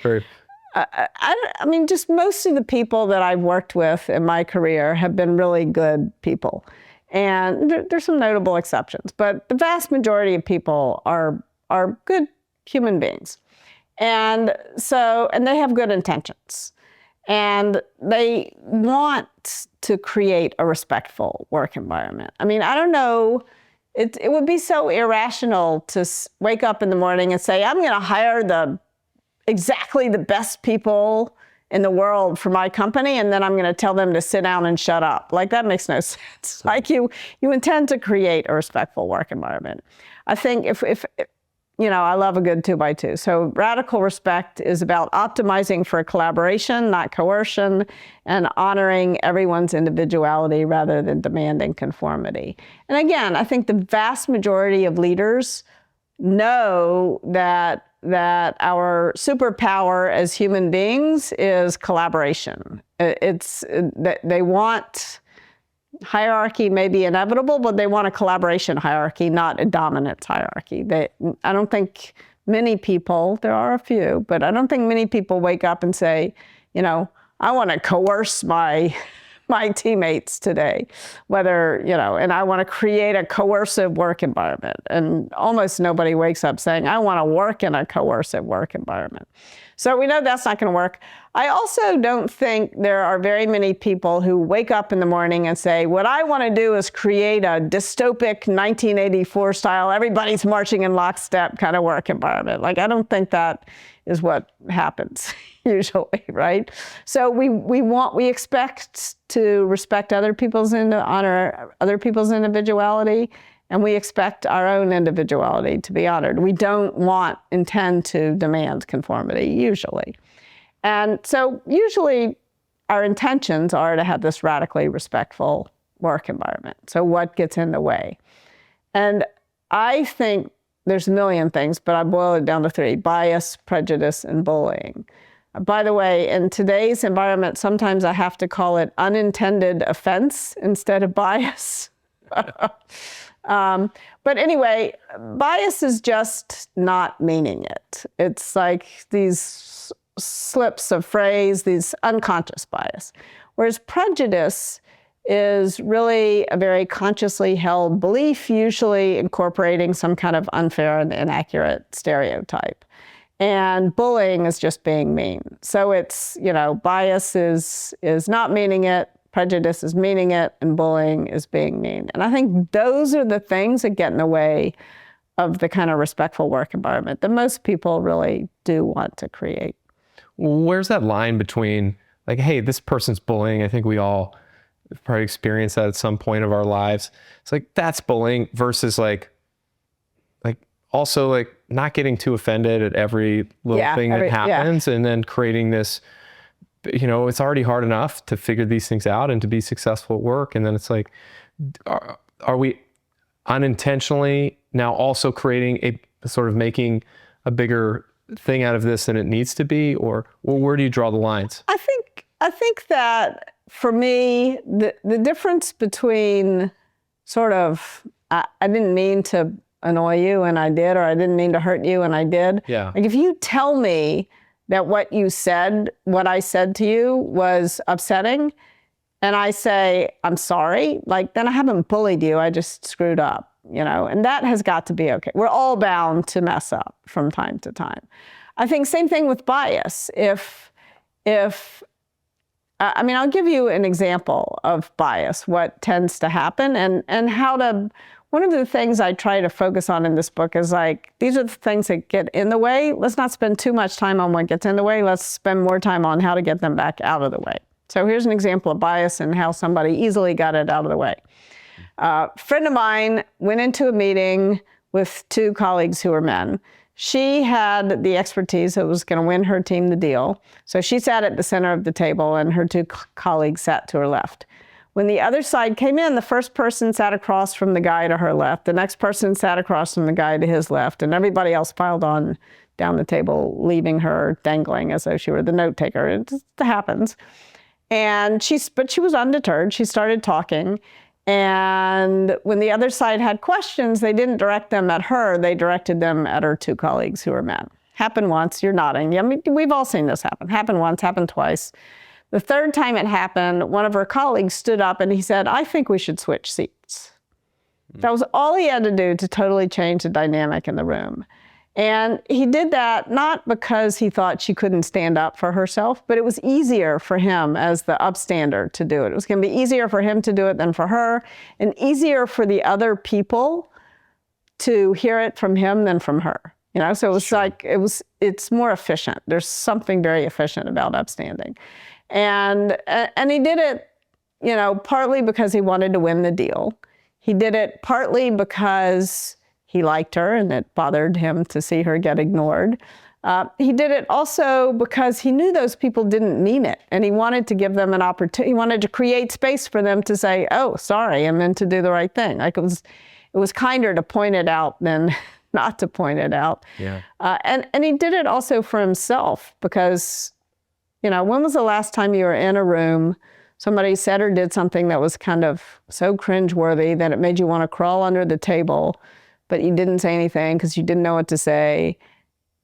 I mean, just most of the people that I've worked with in my career have been really good people. And there's some notable exceptions, but the vast majority of people are good human beings. And they have good intentions. And they want to create a respectful work environment. I mean, I don't know, it would be so irrational to wake up in the morning and say, I'm going to hire exactly the best people in the world for my company, and then I'm going to tell them to sit down and shut up. Like, that makes no sense. Like, you intend to create a respectful work environment. I think if I love a good 2x2. So radical respect is about optimizing for collaboration, not coercion, and honoring everyone's individuality rather than demanding conformity. And again, I think the vast majority of leaders know that our superpower as human beings is collaboration. They want hierarchy may be inevitable, but they want a collaboration hierarchy, not a dominance hierarchy. I don't think many people, there are a few, but I don't think many people wake up and say, I want to coerce my teammates today, and I want to create a coercive work environment. And almost nobody wakes up saying, I want to work in a coercive work environment. So we know that's not going to work. I also don't think there are very many people who wake up in the morning and say, what I want to do is create a dystopic 1984 style, everybody's marching in lockstep kind of work environment. Like, I don't think that is what happens usually, right? So we expect to respect other people's honor other people's individuality, and we expect our own individuality to be honored. We don't intend to demand conformity, usually. And so usually our intentions are to have this radically respectful work environment. So what gets in the way? And I think there's a million things, but I boil it down to 3: bias, prejudice, and bullying. By the way, in today's environment, sometimes I have to call it unintended offense instead of bias. But anyway, bias is just not meaning it. It's like these slips of phrase, these unconscious bias. Whereas prejudice is really a very consciously held belief, usually incorporating some kind of unfair and inaccurate stereotype. And bullying is just being mean. So it's, bias is not meaning it, prejudice is meaning it, and bullying is being mean. And I think those are the things that get in the way of the kind of respectful work environment that most people really do want to create. Where's that line between, like, hey, this person's bullying? I think we all probably experienced that at some point of our lives. It's like, that's bullying, versus like also like not getting too offended at every little thing that happens, and then creating this, it's already hard enough to figure these things out and to be successful at work. And then it's like, are we unintentionally now also creating a sort of making a bigger thing out of this than it needs to be? Or where do you draw the lines? I think that for me, the difference between sort of, I didn't mean to annoy you and I did, or I didn't mean to hurt you and I did. Yeah. Like, if you tell me that what I said to you was upsetting, and I say, I'm sorry, like, then I haven't bullied you, I just screwed up, and that has got to be okay. We're all bound to mess up from time to time. I think same thing with bias. I'll give you an example of bias, what tends to happen, and how to. One of the things I try to focus on in this book is like, these are the things that get in the way. Let's not spend too much time on what gets in the way. Let's spend more time on how to get them back out of the way. So here's an example of bias and how somebody easily got it out of the way. A friend of mine went into a meeting with 2 colleagues who were men. She had the expertise that was going to win her team the deal. So she sat at the center of the table, and her 2 colleagues sat to her left. When the other side came in, the first person sat across from the guy to her left. The next person sat across from the guy to his left, and everybody else piled on down the table, leaving her dangling as though she were the note taker. It just happens. But she was undeterred. She started talking. And when the other side had questions, they didn't direct them at her. They directed them at her 2 colleagues who were men. Happened once. You're nodding. I mean, we've all seen this happen. Happened once, happened twice. The third time it happened, one of her colleagues stood up and he said, I think we should switch seats. That was all he had to do to totally change the dynamic in the room. And he did that not because he thought she couldn't stand up for herself, but it was easier for him as the upstander to do it. It was going to be easier for him to do it than for her, and easier for the other people to hear it from him than from her. So it was it's more efficient. There's something very efficient about upstanding. And he did it, partly because he wanted to win the deal. He did it partly because he liked her and it bothered him to see her get ignored. He did it also because he knew those people didn't mean it, and he wanted to give them an opportunity. He wanted to create space for them to say, "Oh, sorry, I meant to do the right thing." Like it was kinder to point it out than not to point it out. Yeah. And he did it also for himself because, when was the last time you were in a room, somebody said or did something that was kind of so cringeworthy that it made you want to crawl under the table, but you didn't say anything because you didn't know what to say,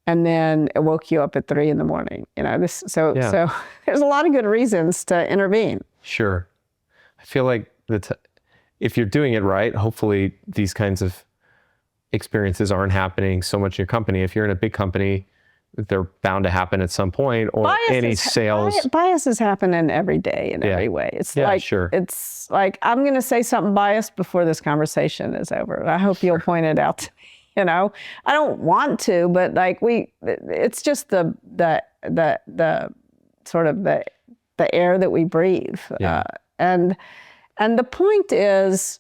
and then it woke you up at 3 a.m. So there's a lot of good reasons to intervene. Sure. I feel like if you're doing it right, hopefully these kinds of experiences aren't happening so much in your company. If you're in a big company, they're bound to happen at some point, or biases happen in every day in every way. It's it's like, I'm going to say something biased before this conversation is over. I hope you'll point it out to me. I don't want to, but it's just the sort of the air that we breathe. Yeah. And the point is,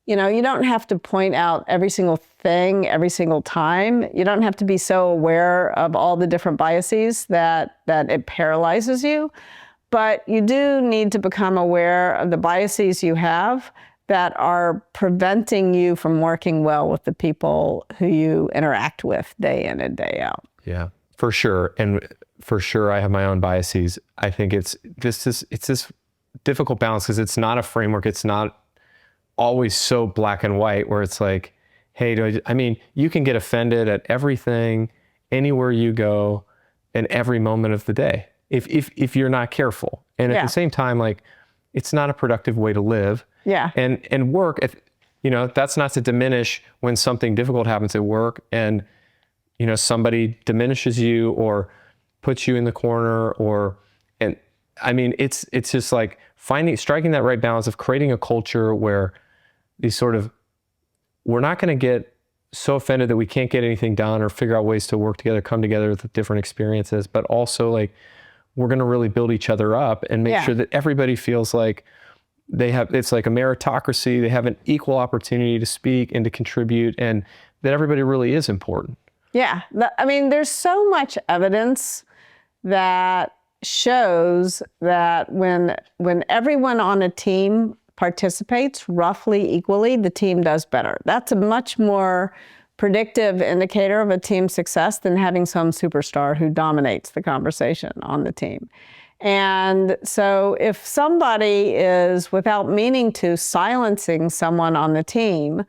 you don't have to point out every single thing every single time. You don't have to be so aware of all the different biases that it paralyzes you. But you do need to become aware of the biases you have that are preventing you from working well with the people who you interact with day in and day out. Yeah, for sure. And for sure, I have my own biases. I think it's this difficult balance because it's not a framework. It's not always so black and white where it's like, hey, you can get offended at everything, anywhere you go, and every moment of the day if you're not careful. And at the same time, it's not a productive way to live. Yeah. And work, that's not to diminish when something difficult happens at work and, somebody diminishes you or puts you in the corner it's just like striking that right balance of creating a culture where we're not going to get so offended that we can't get anything done or figure out ways to work together, come together with different experiences, but also we're going to really build each other up and make sure that everybody feels like it's like a meritocracy. They have an equal opportunity to speak and to contribute, and that everybody really is important. Yeah. There's so much evidence that shows that when everyone on a team participates roughly equally, the team does better. That's a much more predictive indicator of a team's success than having some superstar who dominates the conversation on the team. And so if somebody is, without meaning to, silencing someone on the team,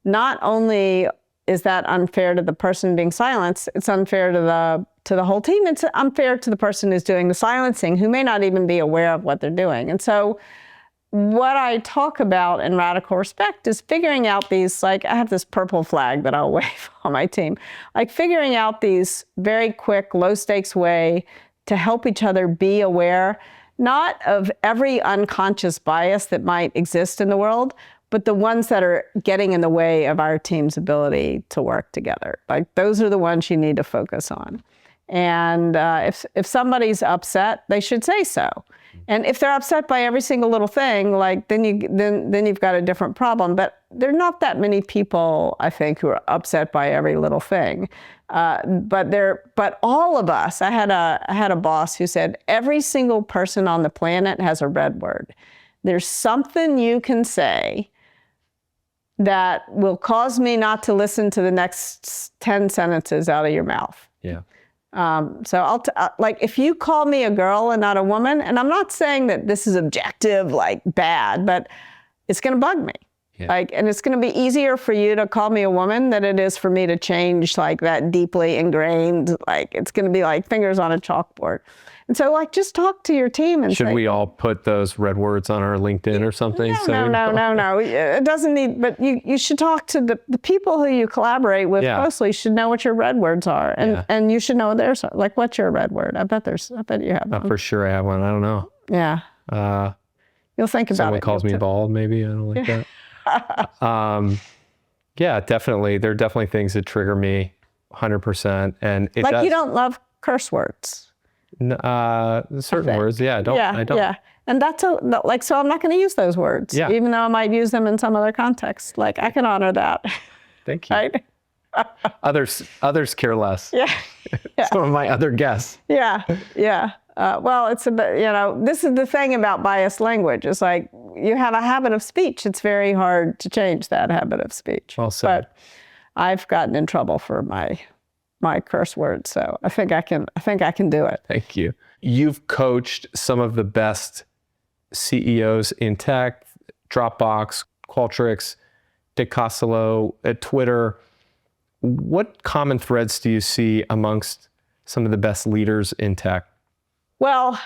not only is that unfair to the person being silenced, it's unfair to the whole team. It's unfair to the person who's doing the silencing, who may not even be aware of what they're doing. And so what I talk about in Radical Respect is figuring out these, I have this purple flag that I'll wave on my team, figuring out these very quick, low stakes way to help each other be aware, not of every unconscious bias that might exist in the world, but the ones that are getting in the way of our team's ability to work together. Those are the ones you need to focus on. And if somebody's upset, they should say so. And if they're upset by every single little thing, then you've got a different problem. But there are not that many people, I think, who are upset by every little thing. But all of us. I had a boss who said every single person on the planet has a red word. There's something you can say that will cause me not to listen to the next 10 sentences out of your mouth. Yeah. So if you call me a girl and not a woman, and I'm not saying that this is objective, bad, but it's going to bug me. Yeah. And it's going to be easier for you to call me a woman than it is for me to change that deeply ingrained, it's going to be fingers on a chalkboard. And so just talk to your team and Should we all put those red words on our LinkedIn or something? No. It doesn't need, but you should talk to the people who you collaborate with closely should know what your red words are. And you should know theirs. What's your red word? I bet you have one. For sure I have one. I don't know. Yeah. You'll think about it. Someone calls me bald, maybe. I don't like that. Yeah, definitely. There are definitely things that trigger me. 100%. And it Like does. you don't love curse words. Certain words, I don't. Yeah. And that's like, so I'm not going to use those words, Yeah. even though I might use them in some other context. Like I can honor that. Thank you. Right? Others care less. Yeah. Some of my other guests. Yeah. Well, it's this is the thing about biased language. It's like you have a habit of speech. It's very hard to change that habit of speech. Well said. But I've gotten in trouble for my curse words, so I think I can do it. Thank you. You've coached some of the best CEOs in tech, Dropbox, Qualtrics, Dick Costolo at Twitter. What common threads do you see amongst some of the best leaders in tech? Well,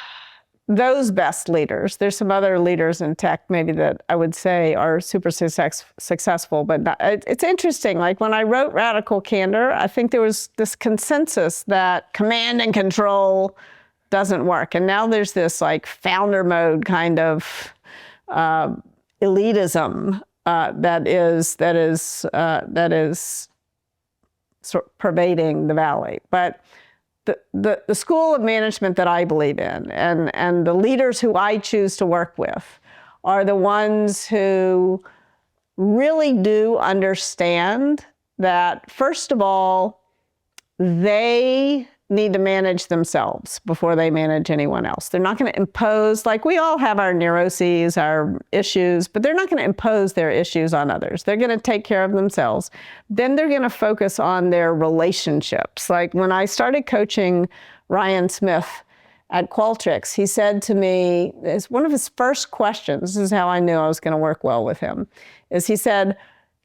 those best leaders, there's some other leaders in tech maybe that I would say are super successful, but it's interesting. Like when I wrote Radical Candor, I think there was this consensus that command and control doesn't work. And now there's this like founder mode kind of elitism that is sort of pervading the valley. But the school of management that I believe in and the leaders who I choose to work with are the ones who really do understand that, first of all, they need to manage themselves before they manage anyone else. They're not going to impose, like we all have our neuroses, our issues, but they're not going to impose their issues on others. They're going to take care of themselves. Then they're going to focus on their relationships. Like when I started coaching Ryan Smith at Qualtrics, he said to me, it's one of his first questions, this is how I knew I was going to work well with him, is he said,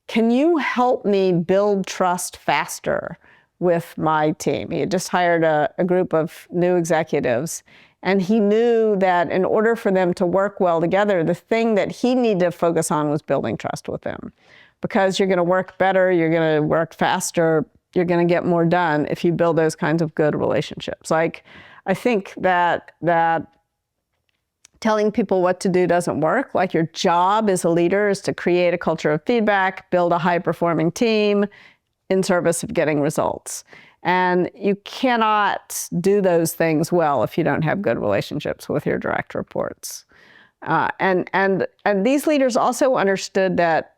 can you help me build trust faster with my team? He had just hired a group of new executives, and he knew that in order for them to work well together, the thing that he needed to focus on was building trust with them. Because you're going to work better, you're going to work faster, you're going to get more done if you build those kinds of good relationships. Like, I think that telling people what to do doesn't work. Like your job as a leader is to create a culture of feedback, build a high-performing team, in service of getting results. And you cannot do those things well if you don't have good relationships with your direct reports. And these leaders also understood that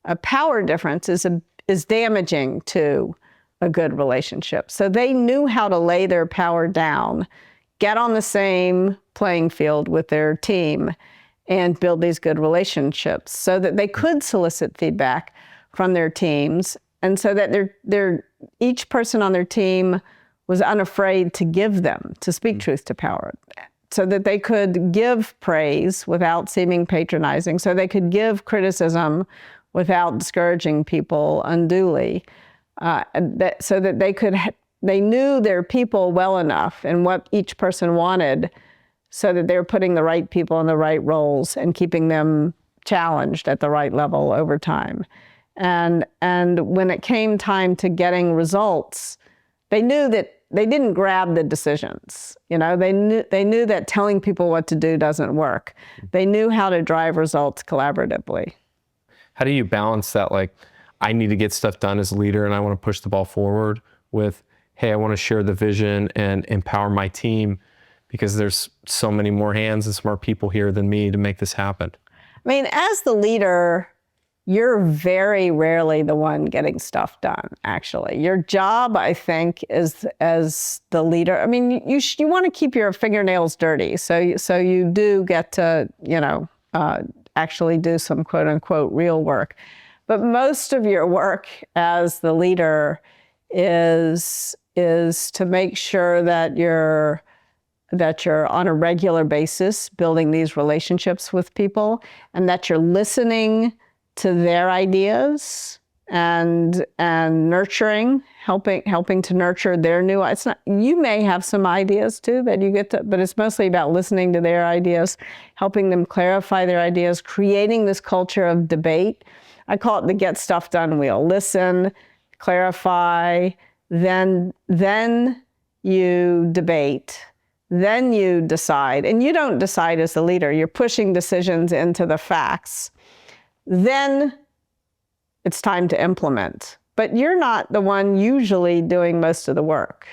a power difference is damaging to a good relationship. So they knew how to lay their power down, get on the same playing field with their team, and build these good relationships so that they could solicit feedback from their teams, and so that each person on their team was unafraid to speak truth to power, so that they could give praise without seeming patronizing, so they could give criticism without discouraging people unduly, so that they knew their people well enough and what each person wanted, so that they were putting the right people in the right roles and keeping them challenged at the right level over time. And when it came time to getting results, they knew that they didn't grab the decisions. They knew that telling people what to do doesn't work. They knew how to drive results collaboratively. How do you balance that? Like, I need to get stuff done as a leader and I want to push the ball forward with, hey, I want to share the vision and empower my team because there's so many more hands and smart people here than me to make this happen. I mean, as the leader, you're very rarely the one getting stuff done, actually. Your job, I think, is as the leader. I mean, you want to keep your fingernails dirty. So you do get to, actually do some quote unquote real work. But most of your work as the leader is to make sure that you're on a regular basis building these relationships with people, and that you're listening to their ideas and nurturing, helping to nurture their new. It's not, you may have some ideas too that you get to, but it's mostly about listening to their ideas, helping them clarify their ideas, creating this culture of debate. I call it the get stuff done wheel. Listen, clarify, then you debate, then you decide. And you don't decide as the leader, you're pushing decisions into the facts. Then it's time to implement but you're not the one usually doing most of the work,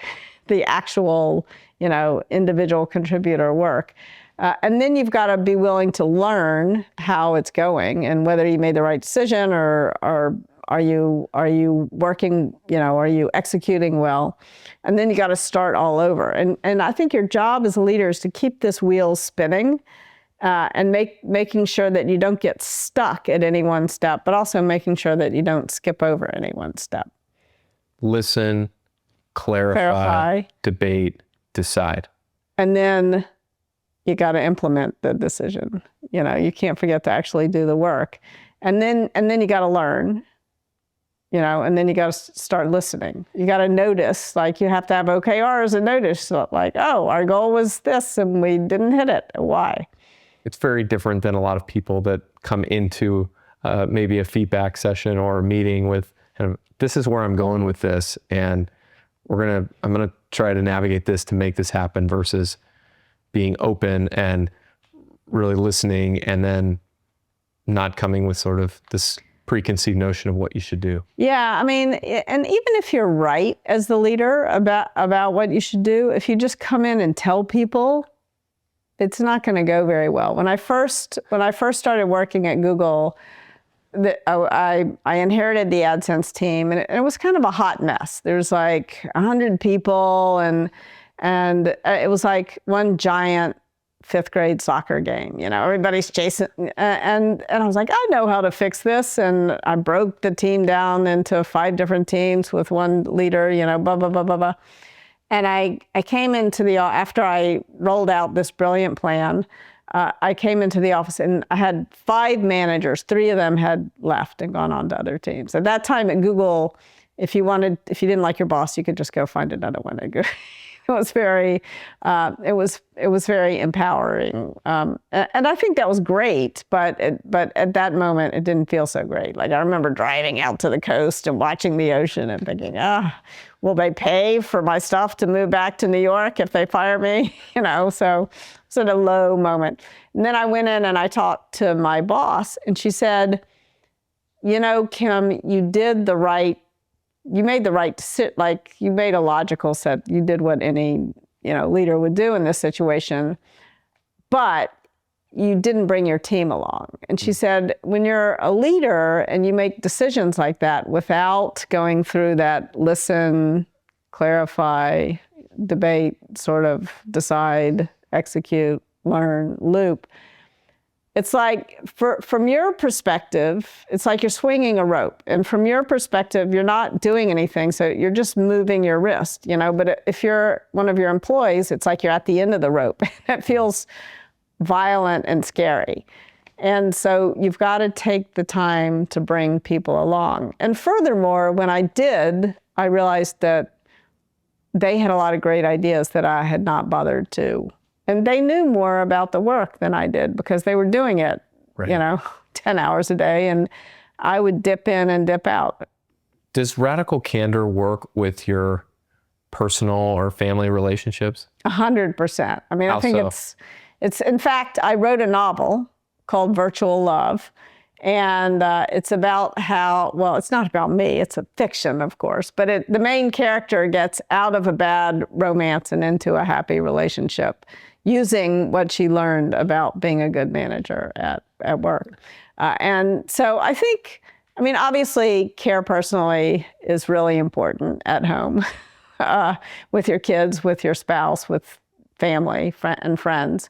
the actual, individual contributor work. And then you've got to be willing to learn how it's going and whether you made the right decision or are you working, are you executing well? And then you got to start all over. And I think your job as a leader is to keep this wheel spinning and making sure that you don't get stuck at any one step, but also making sure that you don't skip over any one step. Listen, clarify, debate, decide. And then you got to implement the decision. You can't forget to actually do the work. And then you got to learn, and then you got to start listening. You got to notice, like you have to have OKRs and notice, like, oh, our goal was this and we didn't hit it. Why? It's very different than a lot of people that come into maybe a feedback session or a meeting with, this is where I'm going with this, and I'm gonna try to navigate this to make this happen, versus being open and really listening and then not coming with sort of this preconceived notion of what you should do. Yeah, and even if you're right as the leader about what you should do, if you just come in and tell people, it's not going to go very well. When I first started working at Google, I inherited the AdSense team, and it was kind of a hot mess. There's like 100 people, and it was like one giant 5th grade soccer game. Everybody's chasing, and I was like, I know how to fix this, and I broke the team down into 5 different teams with one leader. Blah blah blah blah blah. And I came after I rolled out this brilliant plan, I came into the office and I had 5 managers. 3 of them had left and gone on to other teams. At that time at Google, if you didn't like your boss, you could just go find another one. It was very empowering, and I think that was great. But at that moment, it didn't feel so great. Like I remember driving out to the coast and watching the ocean and thinking, will they pay for my stuff to move back to New York if they fire me? So it's at a low moment. And then I went in and I talked to my boss, and she said, Kim, you made the right decision. Like you made a logical set. You did what any leader would do in this situation, but you didn't bring your team along. And she said, when you're a leader and you make decisions like that without going through that listen, clarify, debate, sort of decide, execute, learn loop, it's like, from your perspective, it's like you're swinging a rope. And from your perspective, you're not doing anything. So you're just moving your wrist, But if you're one of your employees, it's like you're at the end of the rope. It feels violent and scary. And so you've got to take the time to bring people along. And furthermore, when I did, I realized that they had a lot of great ideas that I had not bothered to. And they knew more about the work than I did because they were doing it, right. 10 hours a day, and I would dip in and dip out. Does Radical Candor work with your personal or family relationships? 100%. I think so? it's, in fact, I wrote a novel called Virtual Love, and it's about how, well, it's not about me, it's a fiction, of course, but the main character gets out of a bad romance and into a happy relationship, using what she learned about being a good manager at work. And so I think, obviously care personally is really important at home with your kids, with your spouse, with family and friends.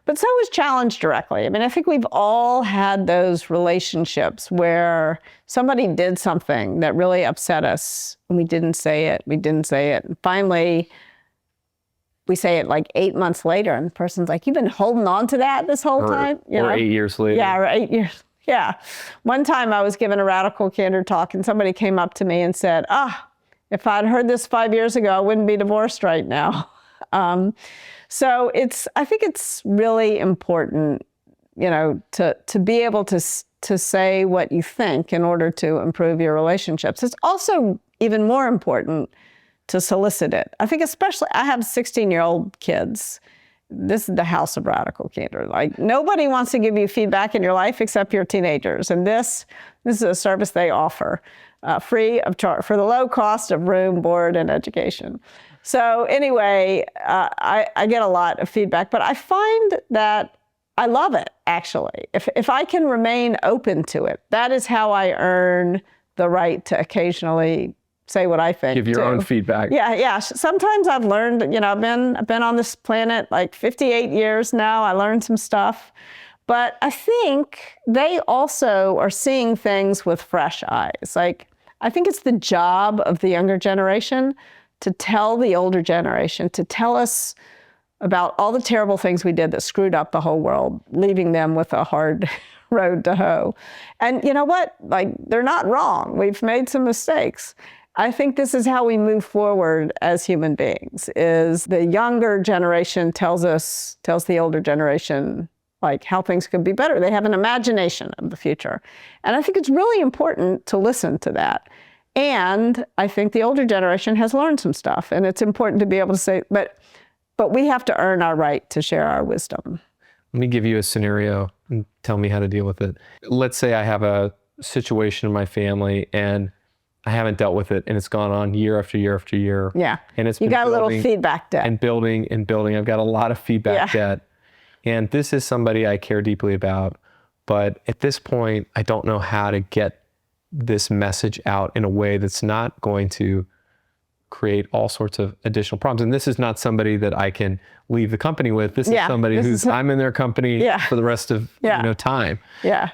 But so is challenge directly. I think we've all had those relationships where somebody did something that really upset us and we didn't say it. And finally, we say it like 8 months later, and the person's like, you've been holding on to that this whole time? Or 8 years later. Yeah, or 8 years. Yeah. One time I was giving a Radical Candor talk, and somebody came up to me and said, if I'd heard this 5 years ago, I wouldn't be divorced right now. So I think it's really important, to be able to say what you think in order to improve your relationships. It's also even more important to solicit it. I think especially, I have 16-year-old kids. This is the house of Radical Candor. Like, nobody wants to give you feedback in your life except your teenagers. And this is a service they offer. free of charge for the low cost of room, board, and education. So anyway, I get a lot of feedback, but I find that I love it, actually. If I can remain open to it, that is how I earn the right to occasionally say what I think. Give your own feedback. Yeah. Sometimes I've learned, I've been on this planet like 58 years now. I learned some stuff. But I think they also are seeing things with fresh eyes. Like, I think it's the job of the younger generation to tell the older generation, to tell us about all the terrible things we did that screwed up the whole world, leaving them with a hard road to hoe. And you know what? Like, they're not wrong. We've made some mistakes. I think this is how we move forward as human beings, is the younger generation tells the older generation, like, how things could be better. They have an imagination of the future. And I think it's really important to listen to that. And I think the older generation has learned some stuff, and it's important to be able to say, but we have to earn our right to share our wisdom. Let me give you a scenario and tell me how to deal with it. Let's say I have a situation in my family and I haven't dealt with it, and it's gone on year after year after year. Yeah. And it's you got a little feedback debt. And building and building. I've got a lot of feedback debt. And this is somebody I care deeply about. But at this point, I don't know how to get this message out in a way that's not going to create all sorts of additional problems. And this is not somebody that I can leave the company with. This is somebody I'm in their company for the rest of time. Yeah.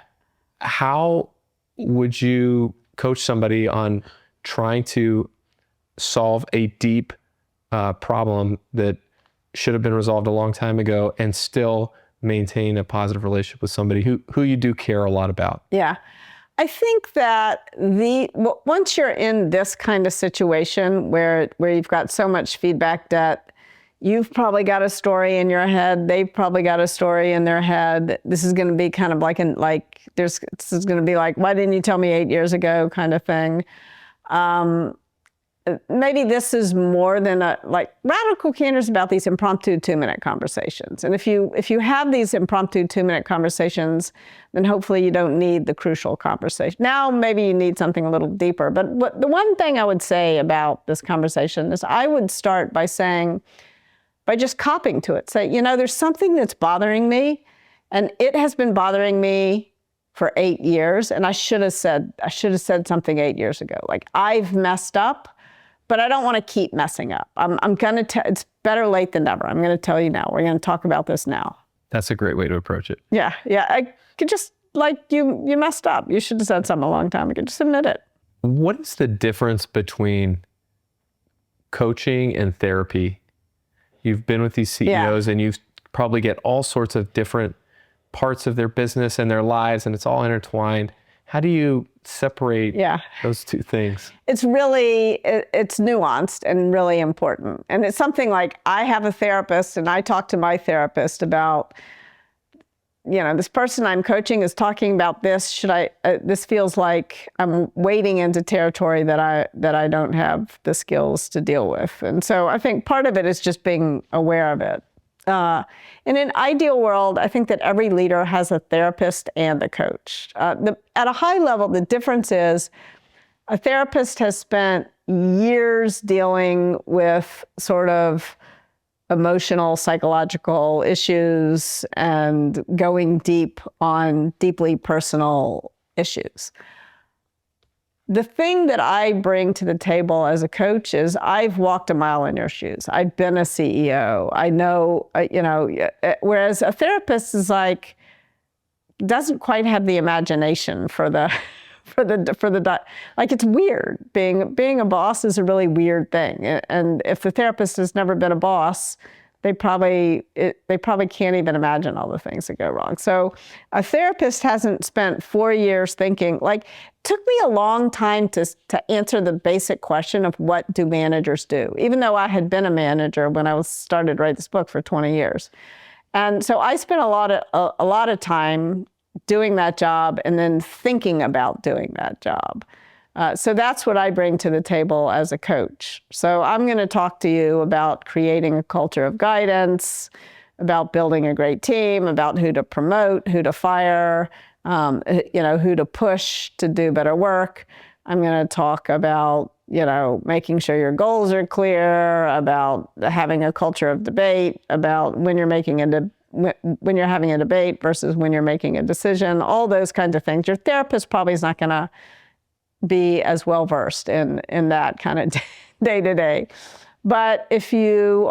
How would you coach somebody on trying to solve a deep problem that should have been resolved a long time ago and still maintain a positive relationship with somebody who you do care a lot about? Yeah. I think that once you're in this kind of situation where you've got so much feedback debt, you've probably got a story in your head. They've probably got a story in their head. This is going to be kind of this is going to be like, why didn't you tell me 8 years ago, kind of thing. Maybe this is more than Radical Candor is about these impromptu 2-minute conversations. And if you have these impromptu 2-minute conversations, then hopefully you don't need the crucial conversation. Now, maybe you need something a little deeper. But the one thing I would say about this conversation is I would start by just copying to it. Say, there's something that's bothering me, and it has been bothering me for 8 years, and I should have said something 8 years ago. Like, I've messed up, but I don't want to keep messing up. I'm going to it's better late than never. I'm going to tell you now. We're going to talk about this now. That's a great way to approach it. Yeah. I could just, you messed up. You should have said something a long time ago. Just admit it. What is the difference between coaching and therapy? You've been with these CEOs and you probably get all sorts of different parts of their business and their lives, and it's all intertwined. How do you separate those two things? It's nuanced and really important. And it's something like, I have a therapist and I talk to my therapist about, this person I'm coaching is talking about this. This feels like I'm wading into territory that I don't have the skills to deal with. And so I think part of it is just being aware of it. In an ideal world, I think that every leader has a therapist and a coach. At a high level, the difference is a therapist has spent years dealing with sort of emotional, psychological issues and going deep on deeply personal issues. The thing that I bring to the table as a coach is I've walked a mile in your shoes. I've been a CEO. I know, whereas a therapist is doesn't quite have the imagination for the it's weird. Being a boss is a really weird thing. And if the therapist has never been a boss, they probably can't even imagine all the things that go wrong. So a therapist hasn't spent 4 years thinking, it took me a long time to answer the basic question of what do managers do, even though I had been a manager when I started to write this book for 20 years. And so I spent a lot of time doing that job and then thinking about doing that job. So that's what I bring to the table as a coach. So I'm going to talk to you about creating a culture of guidance, about building a great team, about who to promote, who to fire, who to push to do better work. I'm going to talk about, making sure your goals are clear, about having a culture of debate, about when you're when you're having a debate versus when you're making a decision, all those kinds of things. Your therapist probably is not going to be as well versed in that kind of day to day. But if you're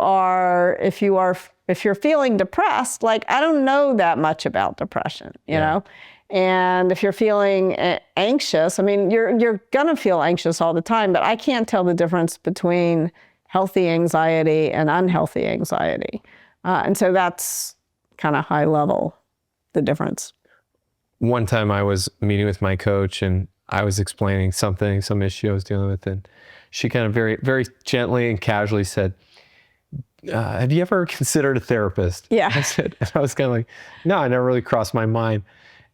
feeling depressed, like, I don't know that much about depression, you know? And if you're feeling anxious, I mean, you're gonna feel anxious all the time, but I can't tell the difference between healthy anxiety and unhealthy anxiety. And so that's kind of high level, the difference. One time I was meeting with my coach and I was explaining some issue I was dealing with, and she kind of very, very gently and casually said, have you ever considered a therapist? Yeah. I was kind of like, no, I never really crossed my mind.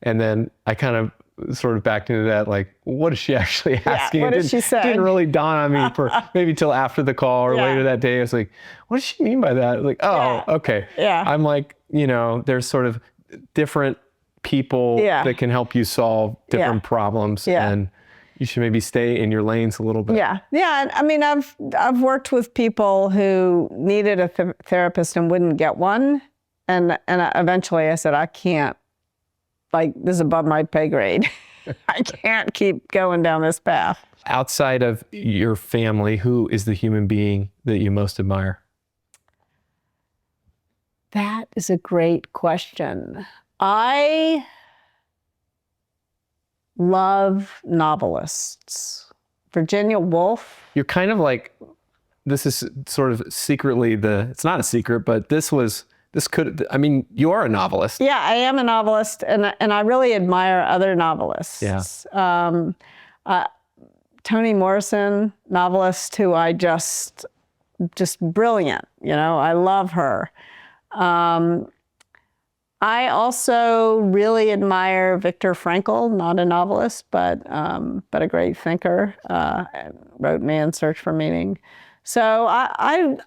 And then I kind of sort of backed into that, like, what is she actually asking? What did she say? It didn't really dawn on me for maybe till after the call or later that day. I was like, what does she mean by that? Like, oh, okay. Yeah. I'm like, there's sort of different people that can help you solve different problems. And you should maybe stay in your lanes a little bit. Yeah. I mean, I've worked with people who needed a therapist and wouldn't get one. And eventually I said, I can't, like, this is above my pay grade. I can't keep going down this path. Outside of your family, who is the human being that you most admire? That is a great question. I love novelists. Virginia Woolf. You're kind of like, this is sort of secretly it's not a secret, but you are a novelist. Yeah, I am a novelist, and I really admire other novelists. Yeah. Toni Morrison, novelist who I just brilliant. I love her. I also really admire Viktor Frankl, not a novelist, but a great thinker. Wrote Man's Search for Meaning. So I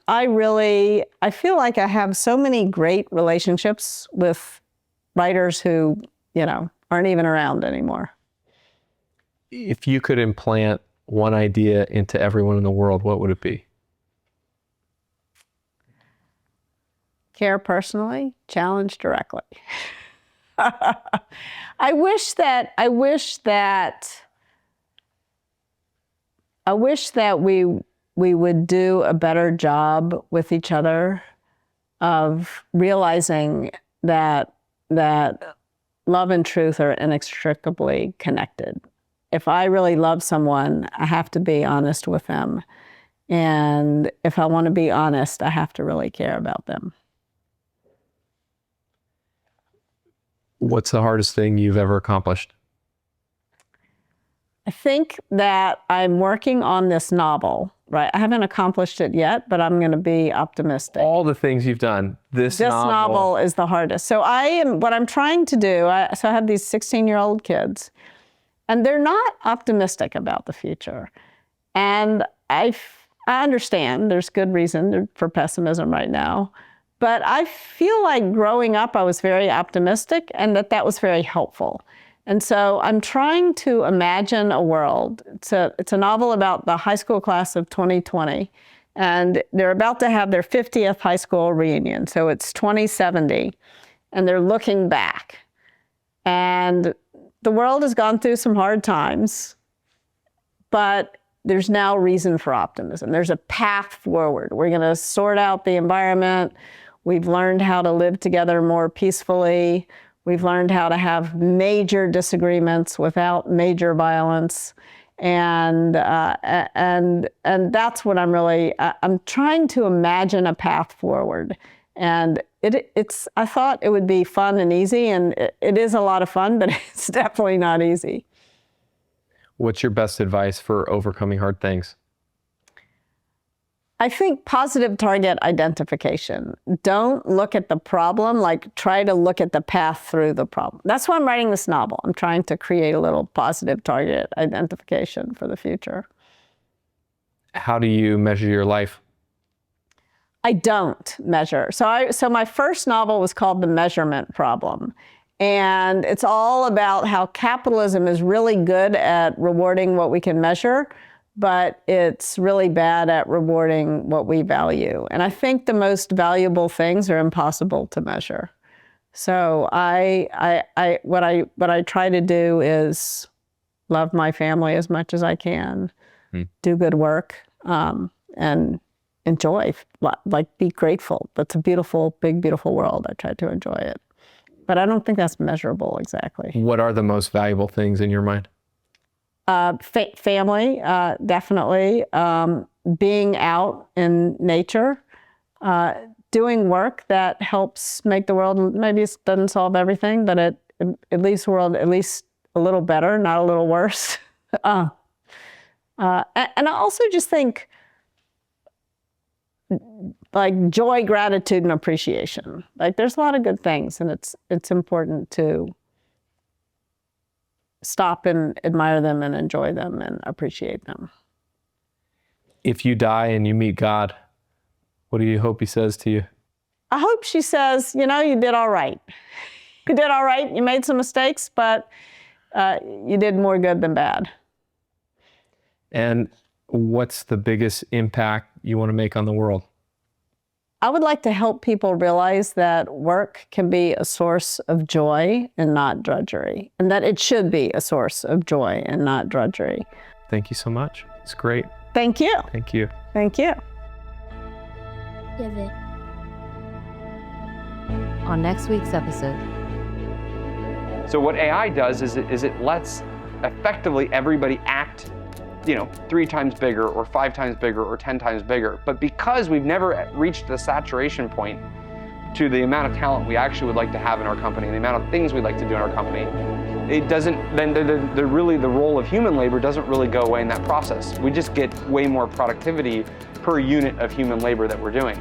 feel like I have so many great relationships with writers who, aren't even around anymore. If you could implant one idea into everyone in the world, what would it be? Care personally, challenge directly. I wish that we would do a better job with each other of realizing that love and truth are inextricably connected. If I really love someone, I have to be honest with them. And if I want to be honest, I have to really care about them. What's the hardest thing you've ever accomplished? I think that I'm working on this novel, right? I haven't accomplished it yet, but I'm going to be optimistic. All the things you've done, this novel is the hardest. So what I'm trying to do, I have these 16-year-old kids, and they're not optimistic about the future. And I understand there's good reason for pessimism right now. But I feel like growing up, I was very optimistic, and that was very helpful. And so I'm trying to imagine a world. It's a novel about the high school class of 2020, and they're about to have their 50th high school reunion. So it's 2070, and they're looking back. And the world has gone through some hard times, but there's now reason for optimism. There's a path forward. We're going to sort out the environment. We've learned how to live together more peacefully. We've learned how to have major disagreements without major violence. And that's what I'm trying to imagine a path forward. And I thought it would be fun and easy, and it is a lot of fun, but it's definitely not easy. What's your best advice for overcoming hard things? I think positive target identification. Don't look at the problem, like try to look at the path through the problem. That's why I'm writing this novel. I'm trying to create a little positive target identification for the future. How do you measure your life? I don't measure. So my first novel was called The Measurement Problem. And it's all about how capitalism is really good at rewarding what we can measure, but it's really bad at rewarding what we value. And I think the most valuable things are impossible to measure. So what I try to do is love my family as much as I can, do good work, and enjoy, like be grateful. That's a beautiful, big, beautiful world. I try to enjoy it. But I don't think that's measurable exactly. What are the most valuable things in your mind? Family, definitely. Being out in nature, doing work that helps make the world, maybe it doesn't solve everything, but it at least world at least a little better, not a little worse. And I also just think like joy, gratitude, and appreciation. Like there's a lot of good things, and it's important to stop and admire them and enjoy them and appreciate them. If you die and you meet God, what do you hope he says to you? I hope she says, you know, you did all right. You did all right. You made some mistakes, but you did more good than bad. And what's the biggest impact you want to make on the world? I would like to help people realize that work can be a source of joy and not drudgery, and that it should be a source of joy and not drudgery. Thank you so much. It's great. Thank you. Thank you. Thank you. Divot. On next week's episode. So what AI does is it lets effectively everybody act, 3 times bigger or 5 times bigger or 10 times bigger. But because we've never reached the saturation point to the amount of talent we actually would like to have in our company and the amount of things we'd like to do in our company, it doesn't, then the role of human labor doesn't really go away in that process. We just get way more productivity per unit of human labor that we're doing.